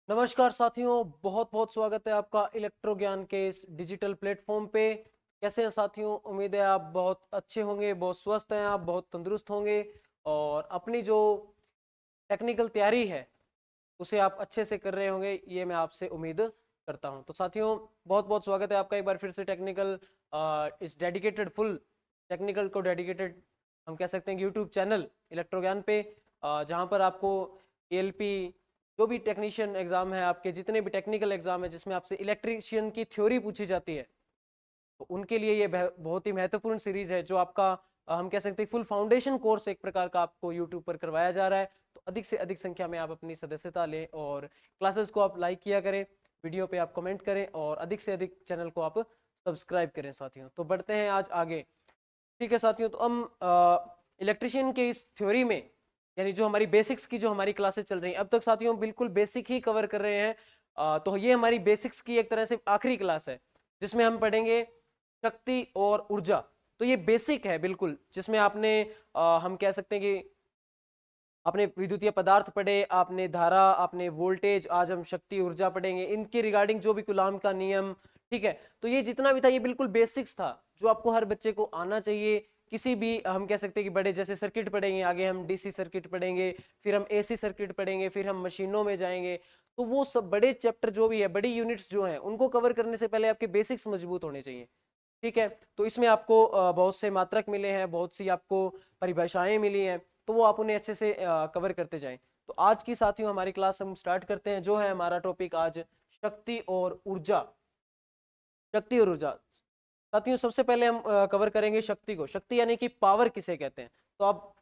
नमस्कार साथियों, बहुत बहुत स्वागत है आपका इलेक्ट्रो ज्ञान के इस डिजिटल प्लेटफॉर्म पे। कैसे हैं साथियों? उम्मीद है आप बहुत अच्छे होंगे, बहुत स्वस्थ हैं, आप बहुत तंदुरुस्त होंगे और अपनी जो टेक्निकल तैयारी है उसे आप अच्छे से कर रहे होंगे, ये मैं आपसे उम्मीद करता हूं। तो साथियों, बहुत बहुत स्वागत है आपका एक बार फिर से टेक्निकल इस डेडिकेटेड फुल टेक्निकल को डेडिकेटेड हम कह सकते हैं यूट्यूब चैनल इलेक्ट्रो ज्ञान पे, जहां पर आपको एएलपी जो भी टेक्नीशियन एग्जाम है, आपके जितने भी टेक्निकल एग्जाम है जिसमें आपसे इलेक्ट्रीशियन की थ्योरी पूछी जाती है, तो उनके लिए ये बहुत ही महत्वपूर्ण सीरीज है जो आपका हम कह सकते हैं फुल फाउंडेशन कोर्स एक प्रकार का आपको यूट्यूब पर करवाया जा रहा है। तो अधिक से अधिक संख्या में आप अपनी सदस्यता लें और क्लासेस को आप लाइक किया करें, वीडियो पे आप कमेंट करें और अधिक से अधिक चैनल को आप सब्सक्राइब करें साथियों। तो बढ़ते हैं आज आगे। ठीक है साथियों, तो हम इलेक्ट्रिशियन के इस थ्योरी में यानी जो हमारी बेसिक्स की जो हमारी क्लासेस चल रही हैं अब तक साथियों, बिल्कुल बेसिक ही कवर कर रहे हैं। तो ये हमारी बेसिक्स की एक तरह से आखिरी क्लास है जिसमें हम पढ़ेंगे शक्ति और ऊर्जा। तो ये बेसिक है बिल्कुल, जिसमें आपने हम कह सकते हैं कि आपने विद्युतीय पदार्थ पढ़े, आपने धारा, आपने वोल्टेज, आज हम शक्ति ऊर्जा पढ़ेंगे, इनके रिगार्डिंग जो भी कूलाम का नियम। ठीक है, तो ये जितना भी था ये बिल्कुल बेसिक्स था जो आपको हर बच्चे को आना चाहिए। किसी भी हम कह सकते हैं कि बड़े जैसे सर्किट पढ़ेंगे, आगे हम डीसी सर्किट पढ़ेंगे, फिर हम एसी सर्किट पढ़ेंगे, फिर हम मशीनों में जाएंगे। तो वो सब बड़े चैप्टर जो भी है, बड़ी यूनिट्स जो हैं, उनको कवर करने से पहले आपके बेसिक्स मजबूत होने चाहिए। ठीक है, तो इसमें आपको बहुत से मात्रक मिले हैं, बहुत सी आपको परिभाषाएं मिली हैं, तो वो आप उन्हें अच्छे से कवर करते जाएं। तो आज की साथियों हमारी क्लास हम स्टार्ट करते हैं। जो है हमारा टॉपिक आज शक्ति और ऊर्जा। शक्ति और ऊर्जा साथियों, सबसे पहले हम कवर करेंगे शक्ति को। शक्ति यानी कि पावर किसे कहते हैं। तो आप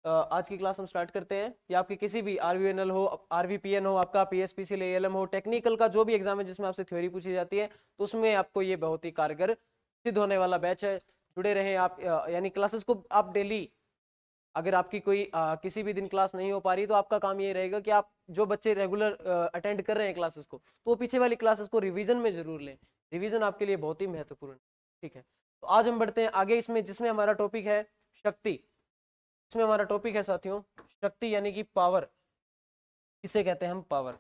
आज की क्लास हम स्टार्ट करते हैं। या आपके किसी भी आरवीएनएल हो, आरवीपीएन हो, आपका पीएसपीसी एएलएम हो, टेक्निकल का जो भी एग्जाम है जिसमें आपसे थ्योरी पूछी जाती है, तो उसमें आपको ये बहुत ही कारगर सिद्ध होने वाला बैच है। जुड़े रहें आप, यानी क्लासेस को आप डेली, अगर आपकी कोई किसी भी दिन क्लास नहीं हो पा रही तो आपका काम ये रहेगा कि आप जो बच्चे रेगुलर अटेंड कर रहे हैं क्लासेस को, तो वो पीछे वाली क्लासेस को रिवीजन में जरूर लें। रिवीजन आपके लिए बहुत ही महत्वपूर्ण है। ठीक है, तो आज हम बढ़ते हैं आगे इसमें, जिसमें हमारा टॉपिक है शक्ति। इसमें हमारा टॉपिक है साथियों शक्ति यानी कि पावर किसे कहते हैं हम। पावर,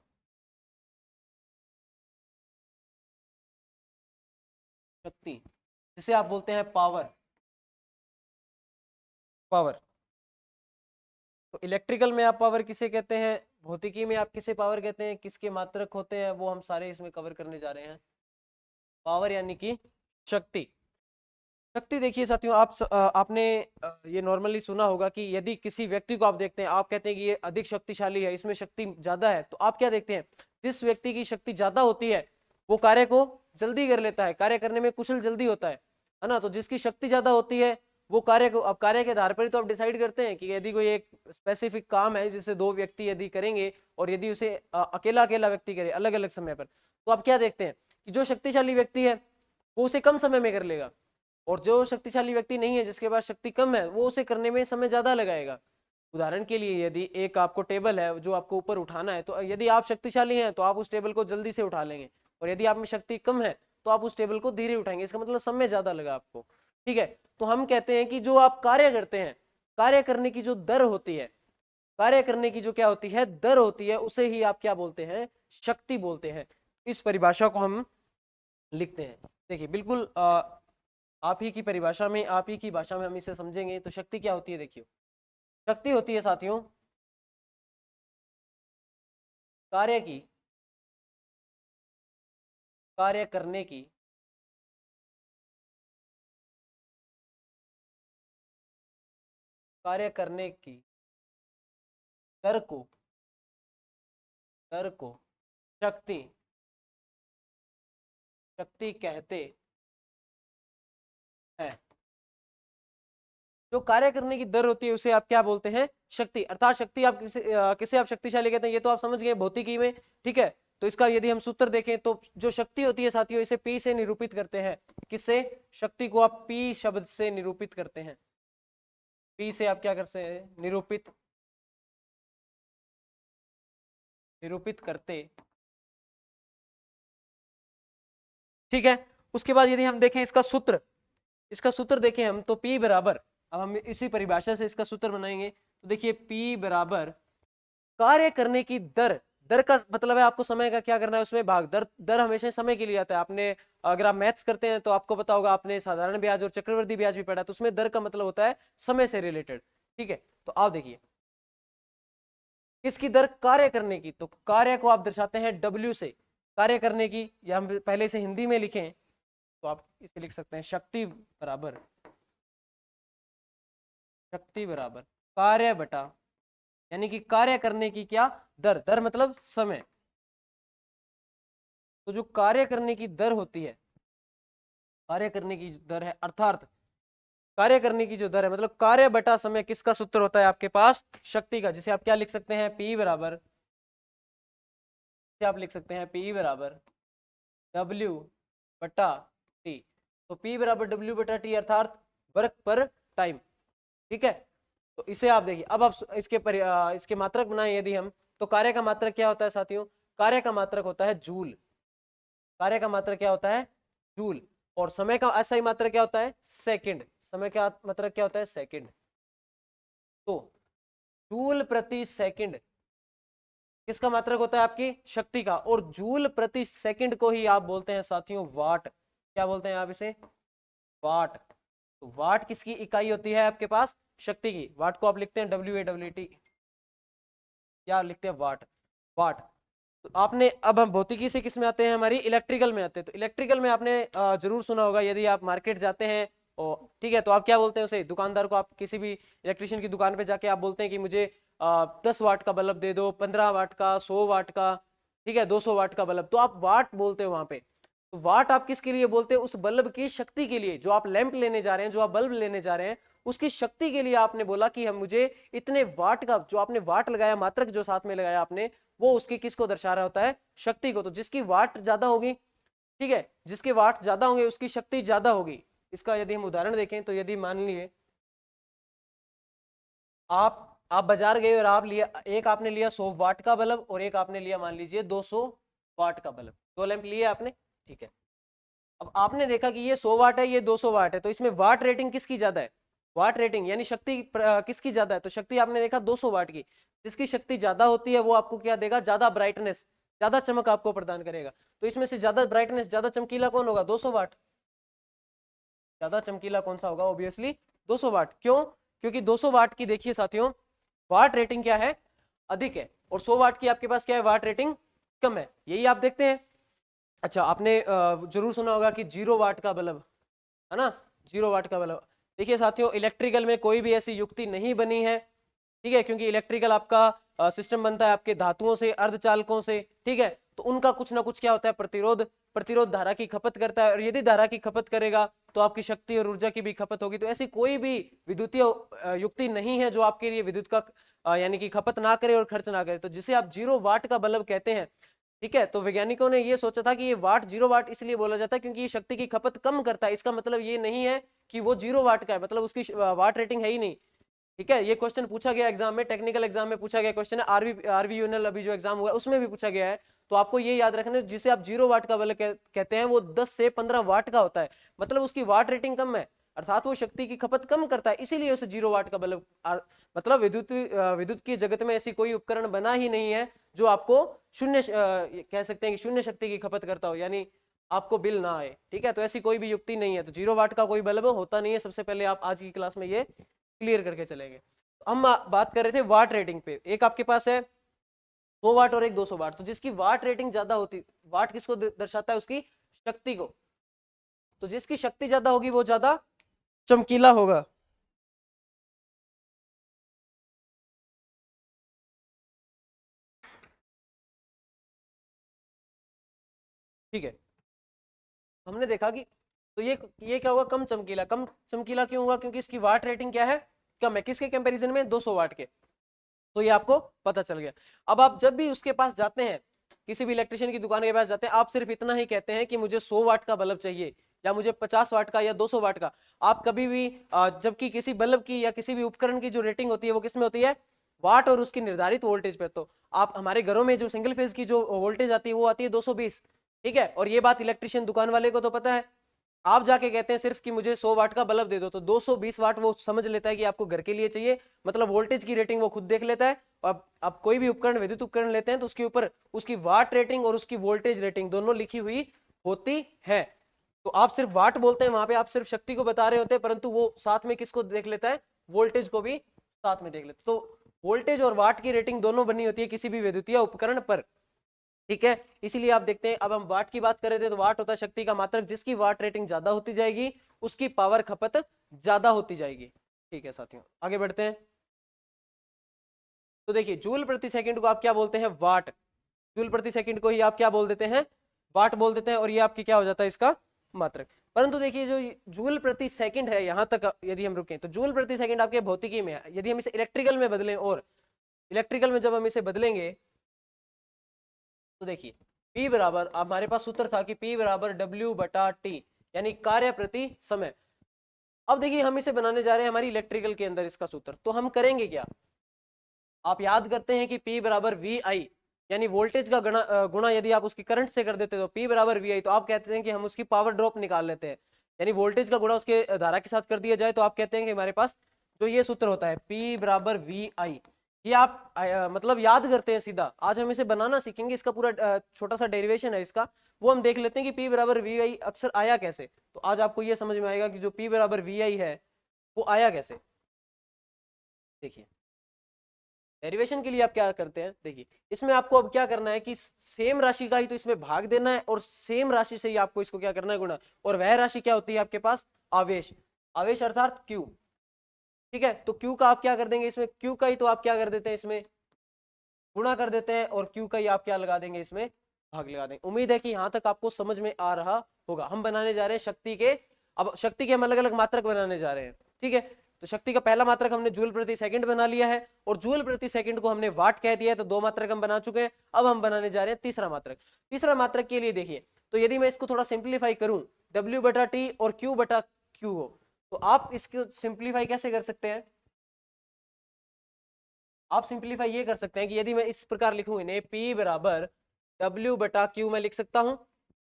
शक्ति जिसे आप बोलते हैं पावर। पावर, तो इलेक्ट्रिकल में आप पावर किसे कहते हैं, भौतिकी में आप किसे पावर कहते हैं, किसके मात्रक होते हैं, वो हम सारे इसमें कवर करने जा रहे हैं। पावर यानी कि शक्ति। शक्ति देखिए साथियों, आपने ये नॉर्मली सुना होगा कि यदि किसी व्यक्ति को आप देखते हैं, आप कहते हैं कि ये अधिक शक्तिशाली है, इसमें शक्ति ज्यादा है, तो आप क्या देखते हैं, जिस व्यक्ति की शक्ति ज्यादा होती है वो कार्य को जल्दी कर लेता है, कार्य करने में कुशल जल्दी होता है ना। तो जिसकी शक्ति ज्यादा होती है वो कार्य को, अब कार्य के आधार पर ही तो आप डिसाइड करते हैं कि यदि कोई एक स्पेसिफिक काम है जिसे दो व्यक्ति यदि करेंगे और यदि उसे अकेला अकेला व्यक्ति करे अलग अलग समय पर, तो आप क्या देखते हैं कि जो शक्तिशाली व्यक्ति है वो उसे कम समय में कर लेगा, और जो शक्तिशाली व्यक्ति नहीं है, जिसके पास शक्ति कम है, वो उसे करने में समय ज्यादा लगाएगा। उदाहरण के लिए यदि एक आपको टेबल है जो आपको ऊपर उठाना है, तो यदि आप शक्तिशाली हैं तो आप उस टेबल को जल्दी से उठा लेंगे, और यदि आप में शक्ति कम है तो आप उस टेबल को धीरे उठाएंगे। इसका मतलब समय ज्यादा लगा आपको। ठीक है, तो हम कहते हैं कि जो आप कार्य करते हैं, कार्य करने की जो दर होती है, कार्य करने की जो क्या होती है, दर होती है, उसे ही आप क्या बोलते हैं, शक्ति बोलते हैं। इस परिभाषा को हम लिखते हैं। देखिए बिल्कुल आप ही की परिभाषा में, आप ही की भाषा में हम इसे समझेंगे। तो शक्ति क्या होती है, देखिए शक्ति होती है साथियों कार्य की, कार्य करने की, कार्य करने की दर को, दर को शक्ति, शक्ति कहते हैं। जो कार्य करने की दर होती है उसे आप क्या बोलते हैं, शक्ति। अर्थात शक्ति आप किसे आप शक्तिशाली कहते हैं, ये तो आप समझ गए भौतिकी में। ठीक है, तो इसका यदि हम सूत्र देखें तो जो शक्ति होती है साथियों, इसे पी से निरूपित करते हैं। किससे? शक्ति को आप पी शब्द से निरूपित करते हैं। पी से आप क्या करते हैं, निरूपित, निरूपित करते। ठीक है, उसके बाद यदि हम देखें इसका सूत्र, इसका सूत्र देखें हम, तो P बराबर, अब हम इसी परिभाषा से इसका सूत्र बनाएंगे। तो देखिए P बराबर कार्य करने की दर दर का मतलब है आपको समय का क्या करना है उसमें भाग। दर दर हमेशा समय के लिए आता है। आपने अगर आप मैथ्स करते हैं तो आपको पता होगा, आपने साधारण ब्याज और चक्रवृद्धि ब्याज भी पढ़ा, तो उसमें दर का मतलब होता है समय से रिलेटेड। ठीक है, तो आप देखिए किसकी दर, कार्य करने की, तो कार्य को आप दर्शाते हैं W से। कार्य करने की, या हम पहले से हिंदी में लिखें तो आप इसे लिख सकते हैं शक्ति बराबर कार्य बटा, यानी कि कार्य करने की क्या, दर। दर मतलब समय। तो जो कार्य करने की दर होती है, कार्य करने की दर है, अर्थात कार्य करने की जो दर है मतलब कार्य बटा समय, किसका सूत्र होता है आपके पास, शक्ति का, जिसे आप क्या लिख सकते हैं, P बराबर, आप लिख सकते हैं P बराबर W बटा T। तो P बराबर W बटा T अर्थात वर्क पर टाइम। ठीक है, तो इसे आप देखिए। अब आप इसके मात्रक बनाए यदि हम, तो कार्य का मात्रक क्या होता है साथियों, कार्य का मात्रक होता है जूल। कार्य का मात्रक क्या होता है, जूल। और समय का ऐसा ही मात्रक क्या होता है, सेकंड। समय का मात्रक क्या होता है, सेकंड। तो जूल प्रति सेकंड किसका मात्रक होता है, आपकी शक्ति का। और जूल प्रति सेकंड को ही आप बोलते हैं साथियों वाट। क्या बोलते हैं आप इसे, वाट। तो वाट किसकी इकाई होती है आपके पास, शक्ति की। वाट को आप लिखते हैं WAT, क्या लिखते हैं, वाट। वाट। तो आपने, अब हम भौतिकी से किस में आते हैं, हमारी इलेक्ट्रिकल में आते हैं। तो इलेक्ट्रिकल में आपने जरूर सुना होगा, यदि आप मार्केट जाते हैं और ठीक है, तो आप क्या बोलते हैं उसे, दुकानदार को, आप किसी भी इलेक्ट्रिशियन की दुकान पे जाके आप बोलते हैं कि मुझे 10 वाट का बल्ब दे दो, 15 वाट का, 100 वाट का, ठीक है, 200 वाट का बल्ब, तो आप वाट बोलते हो वहां पे। तो वाट आप किसके लिए बोलते हैं, उस बल्ब की शक्ति के लिए। जो आप लैंप लेने जा रहे हैं, जो आप बल्ब लेने जा रहे हैं, उसकी शक्ति के लिए आपने बोला कि हम मुझे इतने वाट का, जो आपने वाट लगाया, मात्रक जो साथ में लगाया आपने, वो उसकी किसको दर्शा रहा होता है, शक्ति को। तो जिसकी वाट ज्यादा होगी, ठीक है, जिसके वाट ज्यादा होंगे उसकी शक्ति ज्यादा होगी। इसका यदि हम उदाहरण देखें तो यदि मान लिए आप बाजार गए और आप लिया, एक आपने लिया 100 वाट का बल्ब और एक आपने लिया मान लीजिए 200 वाट का बल्ब, दो लैंप लिए आपने। ठीक है, अब आपने देखा कि ये 100 वाट है, ये 200 वाट है, तो इसमें वाट रेटिंग किसकी ज्यादा है, वाट रेटिंग यानी शक्ति किसकी ज्यादा है, तो शक्ति आपने देखा 200 वाट की। जिसकी शक्ति ज्यादा होती है वो आपको क्या देगा, ज्यादा ब्राइटनेस, ज्यादा चमक आपको प्रदान करेगा। तो इसमें से ज्यादा ब्राइटनेस, ज्यादा चमकीला कौन होगा, 200 वाट। ज्यादा चमकीला कौन सा होगा, ऑब्वियसली 200 वाट। क्यों, क्योंकि 200 वाट की देखिए साथियों वाट रेटिंग क्या है, अधिक है, और 100 वाट की आपके पास क्या है, वाट रेटिंग कम है। यही आप देखते हैं। अच्छा, आपने जरूर सुना होगा कि 0 वाट का बल्ब, है ना, 0 वाट का बल्ब। देखिए साथियों, इलेक्ट्रिकल में कोई भी ऐसी युक्ति नहीं बनी है, ठीक है, क्योंकि इलेक्ट्रिकल आपका सिस्टम बनता है आपके धातुओं से, अर्धचालकों से, ठीक है, तो उनका कुछ ना कुछ क्या होता है, प्रतिरोध, प्रतिरोध धारा की खपत करता है। और यदि धारा की खपत करेगा तो आपकी शक्ति और ऊर्जा की भी खपत होगी। तो ऐसी कोई भी विद्युतीय युक्ति नहीं है जो आपके लिए विद्युत का यानी कि खपत ना करे और खर्च ना करे। तो जिसे आप 0 वाट का बल्ब कहते हैं, ठीक है, तो वैज्ञानिकों ने ये सोचा था कि ये वाट 0 वाट इसलिए बोला जाता है क्योंकि ये शक्ति की खपत कम करता है। इसका मतलब ये नहीं है कि वो 0 वाट का है, मतलब उसकी वाट रेटिंग है ही नहीं। ठीक है, ये क्वेश्चन पूछा गया एग्जाम में, टेक्निकल एग्जाम में पूछा गया क्वेश्चन है, आरवी यूनियल अभी जो एग्जाम हुआ है उसमें भी पूछा गया है। तो आपको ये याद रखना, जिसे आप 0 वाट का बल्ब कहते हैं वो 10 से 15 वाट का होता है, मतलब उसकी वाट रेटिंग कम है, अर्थात वो शक्ति की खपत कम करता है, इसीलिए उसे 0 वाट का बल्ब। मतलब विद्युत की जगत में ऐसी कोई उपकरण बना ही नहीं है जो आपको शून्य कह सकते हैं कि शून्य शक्ति की खपत करता हो, यानी आपको बिल ना आए। ठीक है, तो ऐसी कोई भी युक्ति नहीं है, तो 0 वाट का कोई बल्ब होता नहीं है। सबसे पहले आप आज की क्लास में ये क्लियर करके चलेंगे। हम बात कर रहे थे वाट रेटिंग पे। एक आपके पास है 100 वाट और एक 200 वाट, तो जिसकी वाट रेटिंग ज्यादा होती, वाट किसको दर्शाता है, उसकी शक्ति को। तो जिसकी शक्ति ज्यादा होगी वो ज्यादा चमकीला होगा। ठीक है, हमने देखा कि तो ये क्या होगा, कम चमकीला। कम चमकीला क्यों होगा, क्योंकि इसकी वाट रेटिंग क्या है, कम है, किसके कंपैरिजन में, 200 वाट के। तो ये आपको पता चल गया। अब आप जब भी उसके पास जाते हैं, किसी भी इलेक्ट्रिशियन की दुकान के पास जाते हैं, आप सिर्फ इतना ही कहते हैं कि मुझे 100 वाट का बल्ब चाहिए या मुझे 50 वाट का या 200 वाट का। आप कभी भी जबकि किसी बल्ब की या किसी भी उपकरण की जो रेटिंग होती है वो किस में होती है, वाट और उसकी निर्धारित वोल्टेज पे। तो आप हमारे घरों में जो सिंगल फेज की जो वोल्टेज आती है वो आती है 220। ठीक है, और ये बात इलेक्ट्रिशियन दुकान वाले को तो पता है, आप जाके कहते हैं सिर्फ कि मुझे 100 वाट का बल्ब दे दो, तो 220 वाट वो समझ लेता है कि आपको घर के लिए चाहिए, मतलब वोल्टेज की रेटिंग वो खुद देख लेता है। अब आप कोई भी उपकरण, विद्युत उपकरण लेते हैं तो उसके ऊपर उसकी वाट रेटिंग और उसकी वोल्टेज रेटिंग दोनों लिखी हुई होती है। तो आप सिर्फ वाट बोलते हैं, वहां पे आप सिर्फ शक्ति को बता रहे होते हैं, परंतु वो साथ में किसको देख लेता है, वोल्टेज को भी साथ में देख लेता है। तो वोल्टेज और वाट की रेटिंग दोनों बनी होती है किसी भी विद्युतीय उपकरण पर, ठीक है। इसीलिए आप देखते हैं, अब हम वाट की बात कर रहे थे, तो वाट होता है शक्ति का मात्रक, जिसकी वाट रेटिंग ज्यादा होती जाएगी उसकी पावर खपत ज्यादा होती जाएगी। ठीक है साथियों, आगे बढ़ते हैं। तो देखिए, जूल प्रति सेकंड को आप क्या बोलते हैं, वाट। जूल प्रति सेकंड को ही आप क्या बोल देते हैं, वाट बोल देते हैं, और ये आपकी क्या हो जाता है, इसका मात्रक। परंतु देखिए, जो जूल प्रति सेकंड है, यहां तक यदि हम रुकें तो जूल प्रति सेकंड आपके भौतिकी में है, यदि हम इसे इलेक्ट्रिकल में बदलें, और इलेक्ट्रिकल में जब हम इसे बदलेंगे तो देखिए, P बराबर, हमारे पास सूत्र था कि P बराबर W/T, यानी कार्य प्रति समय। अब देखिए, हम इसे बनाने जा रहे हैं हमारी इलेक्ट्रिकल के अंदर इसका सूत्र, तो हम करेंगे क्या, आप याद करते हैं कि P बराबर VI, यानी वोल्टेज का गुणा यदि आप उसकी करंट से कर देते तो P बराबर VI, तो आप कहते हैं कि हम उसकी पावर ड्रॉप निकाल लेते हैं, यानी वोल्टेज का गुणा उसके धारा के साथ कर दिया जाए, तो आप कहते हैं कि हमारे पास जो ये सूत्र होता है P बराबर VI, ये आप मतलब याद करते हैं सीधा। आज हम इसे बनाना सीखेंगे, इसका पूरा छोटा सा डेरिवेशन है इसका, वो हम देख लेते हैं कि P बराबर VI अक्सर आया कैसे। तो आज आपको ये समझ में आएगा कि जो P बराबर VI है वो आया कैसे। देखिए, डेरिवेशन के लिए आप क्या करते हैं, देखिए इसमें आपको अब क्या करना है कि सेम राशि का ही तो इसमें भाग देना है, और सेम राशि से ही आपको इसको क्या करना है, गुणा। और वह राशि क्या होती है आपके पास, आवेश। आवेश अर्थात Q, ठीक है। तो Q का आप क्या कर देंगे, इसमें Q का ही तो आप क्या कर देते हैं, इसमें गुणा कर देते हैं, और Q का ही आप क्या लगा देंगे, इसमें भाग लगा देंगे। उम्मीद है कि यहां तक आपको समझ में आ रहा होगा। हम बनाने जा रहे हैं शक्ति के, अब शक्ति के हम अलग अलग मात्रक बनाने जा रहे हैं, ठीक है। तो शक्ति का पहला मात्रक हमने जूल प्रति सेकंड बना लिया है, और जूल प्रति सेकंड को हमने वाट कह दिया है, तो दो मात्रक हम बना चुके हैं। अब हम बनाने जा रहे हैं तीसरा मात्रक। तीसरा मात्रक के लिए देखिए, तो यदि मैं इसको थोड़ा सिंप्लीफाई करूं, W/T और Q/Q हो, तो आप इसको सिंप्लीफाई कैसे कर सकते हैं, आप सिंप्लीफाई ये कर सकते हैं कि यदि मैं इस प्रकार लिखूं इन्हें, P बराबर W/Q मैं लिख सकता हूं,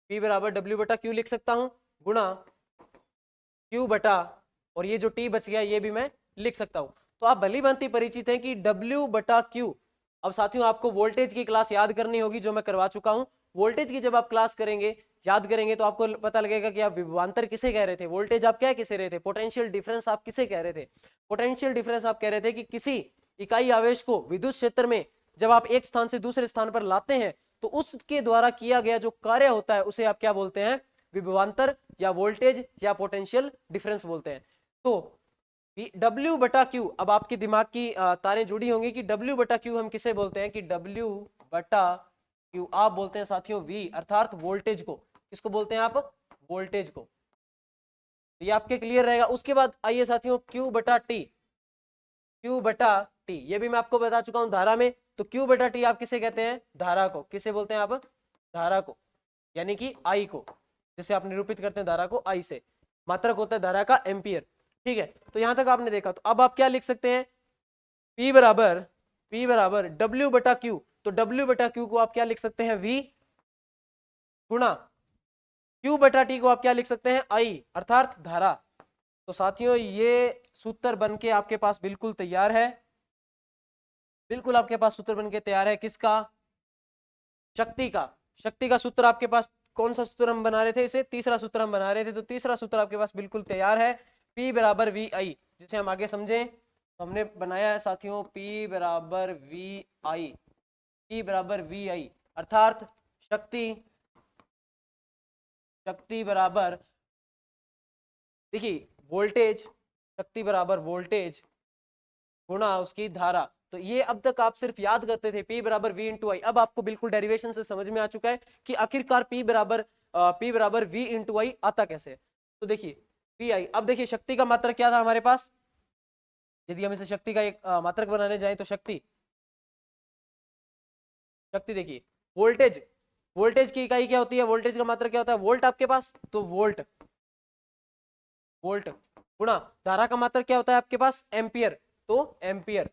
P बराबर W/Q लिख सकता हूं, गुणा Q बटा, और ये जो T बच गया ये भी मैं लिख सकता हूं। तो आप भली भांति परिचित हैं कि W/Q। अब साथियों, आपको वोल्टेज की क्लास याद करनी होगी, जो मैं करवा चुका हूं। वोल्टेज की जब आप क्लास करेंगे, याद करेंगे, तो आपको पता लगेगा कि आप विभवांतर किसे कह रहे थे, वोल्टेज आप क्या किसे रहे थे, पोटेंशियल डिफरेंस आप किसे कह रहे थे। पोटेंशियल डिफरेंस आप कह रहे थे कि किसी इकाई आवेश को विद्युत क्षेत्र में जब आप एक स्थान से दूसरे स्थान पर लाते हैं, तो उसके द्वारा किया गया जो कार्य होता है उसे आप क्या बोलते हैं, विभवांतर या वोल्टेज या पोटेंशियल डिफरेंस बोलते हैं। तो W/Q, अब आपके दिमाग की तारें जुड़ी होंगी कि W/Q हम किसे बोलते हैं, कि W/Q आप बोलते हैं साथियों V, अर्थात वोल्टेज को। किसको बोलते हैं आप, वोल्टेज को। ये आपके क्लियर रहेगा। उसके बाद आइए साथियों, Q/T, Q/T ये भी मैं आपको बता चुका हूं धारा में। तो Q/T आप किसे कहते हैं, धारा को। किसे बोलते हैं आप, धारा को, यानी कि I को, जिसे आप निरूपित करते हैं धारा को I से। मात्रक होता है धारा का एम्पियर, ठीक है। तो यहां तक आपने देखा, तो अब आप क्या लिख सकते हैं, P बराबर W/Q। तो W/Q को आप क्या लिख सकते हैं, V, गुणा Q/T को आप क्या लिख सकते हैं, I, अर्थात धारा। तो साथियों, ये सूत्र बन के आपके पास बिल्कुल तैयार है, बिल्कुल आपके पास सूत्र बन के तैयार है। किसका, शक्ति का। शक्ति का सूत्र आपके पास, कौन सा सूत्र हम बना रहे थे, इसे तीसरा सूत्र हम बना रहे थे। तो तीसरा सूत्र आपके पास बिल्कुल तैयार है, P बराबर VI, जिसे हम आगे समझें। तो हमने बनाया है साथियों, P बराबर VI, P बराबर VI, अर्थात शक्ति, शक्ति बराबर, देखिए वोल्टेज, शक्ति बराबर वोल्टेज गुणा उसकी धारा। तो ये अब तक आप सिर्फ याद करते थे, P बराबर V इंटू आई। अब आपको बिल्कुल डेरिवेशन से समझ में आ चुका है कि आखिरकार P बराबर V इंटू आई आता कैसे। तो देखिए PI, अब देखिए शक्ति का मात्रक क्या था हमारे पास, यदि हम इसे शक्ति का एक मात्रक बनाने जाएं, तो शक्ति, शक्ति देखिए, वोल्टेज, वोल्टेज की इकाई क्या होती है, वोल्टेज का मात्रक क्या होता है, वोल्ट आपके पास, तो वोल्ट, वोल्ट गुणा धारा का मात्रक क्या होता है आपके पास, एम्पियर, तो एम्पियर।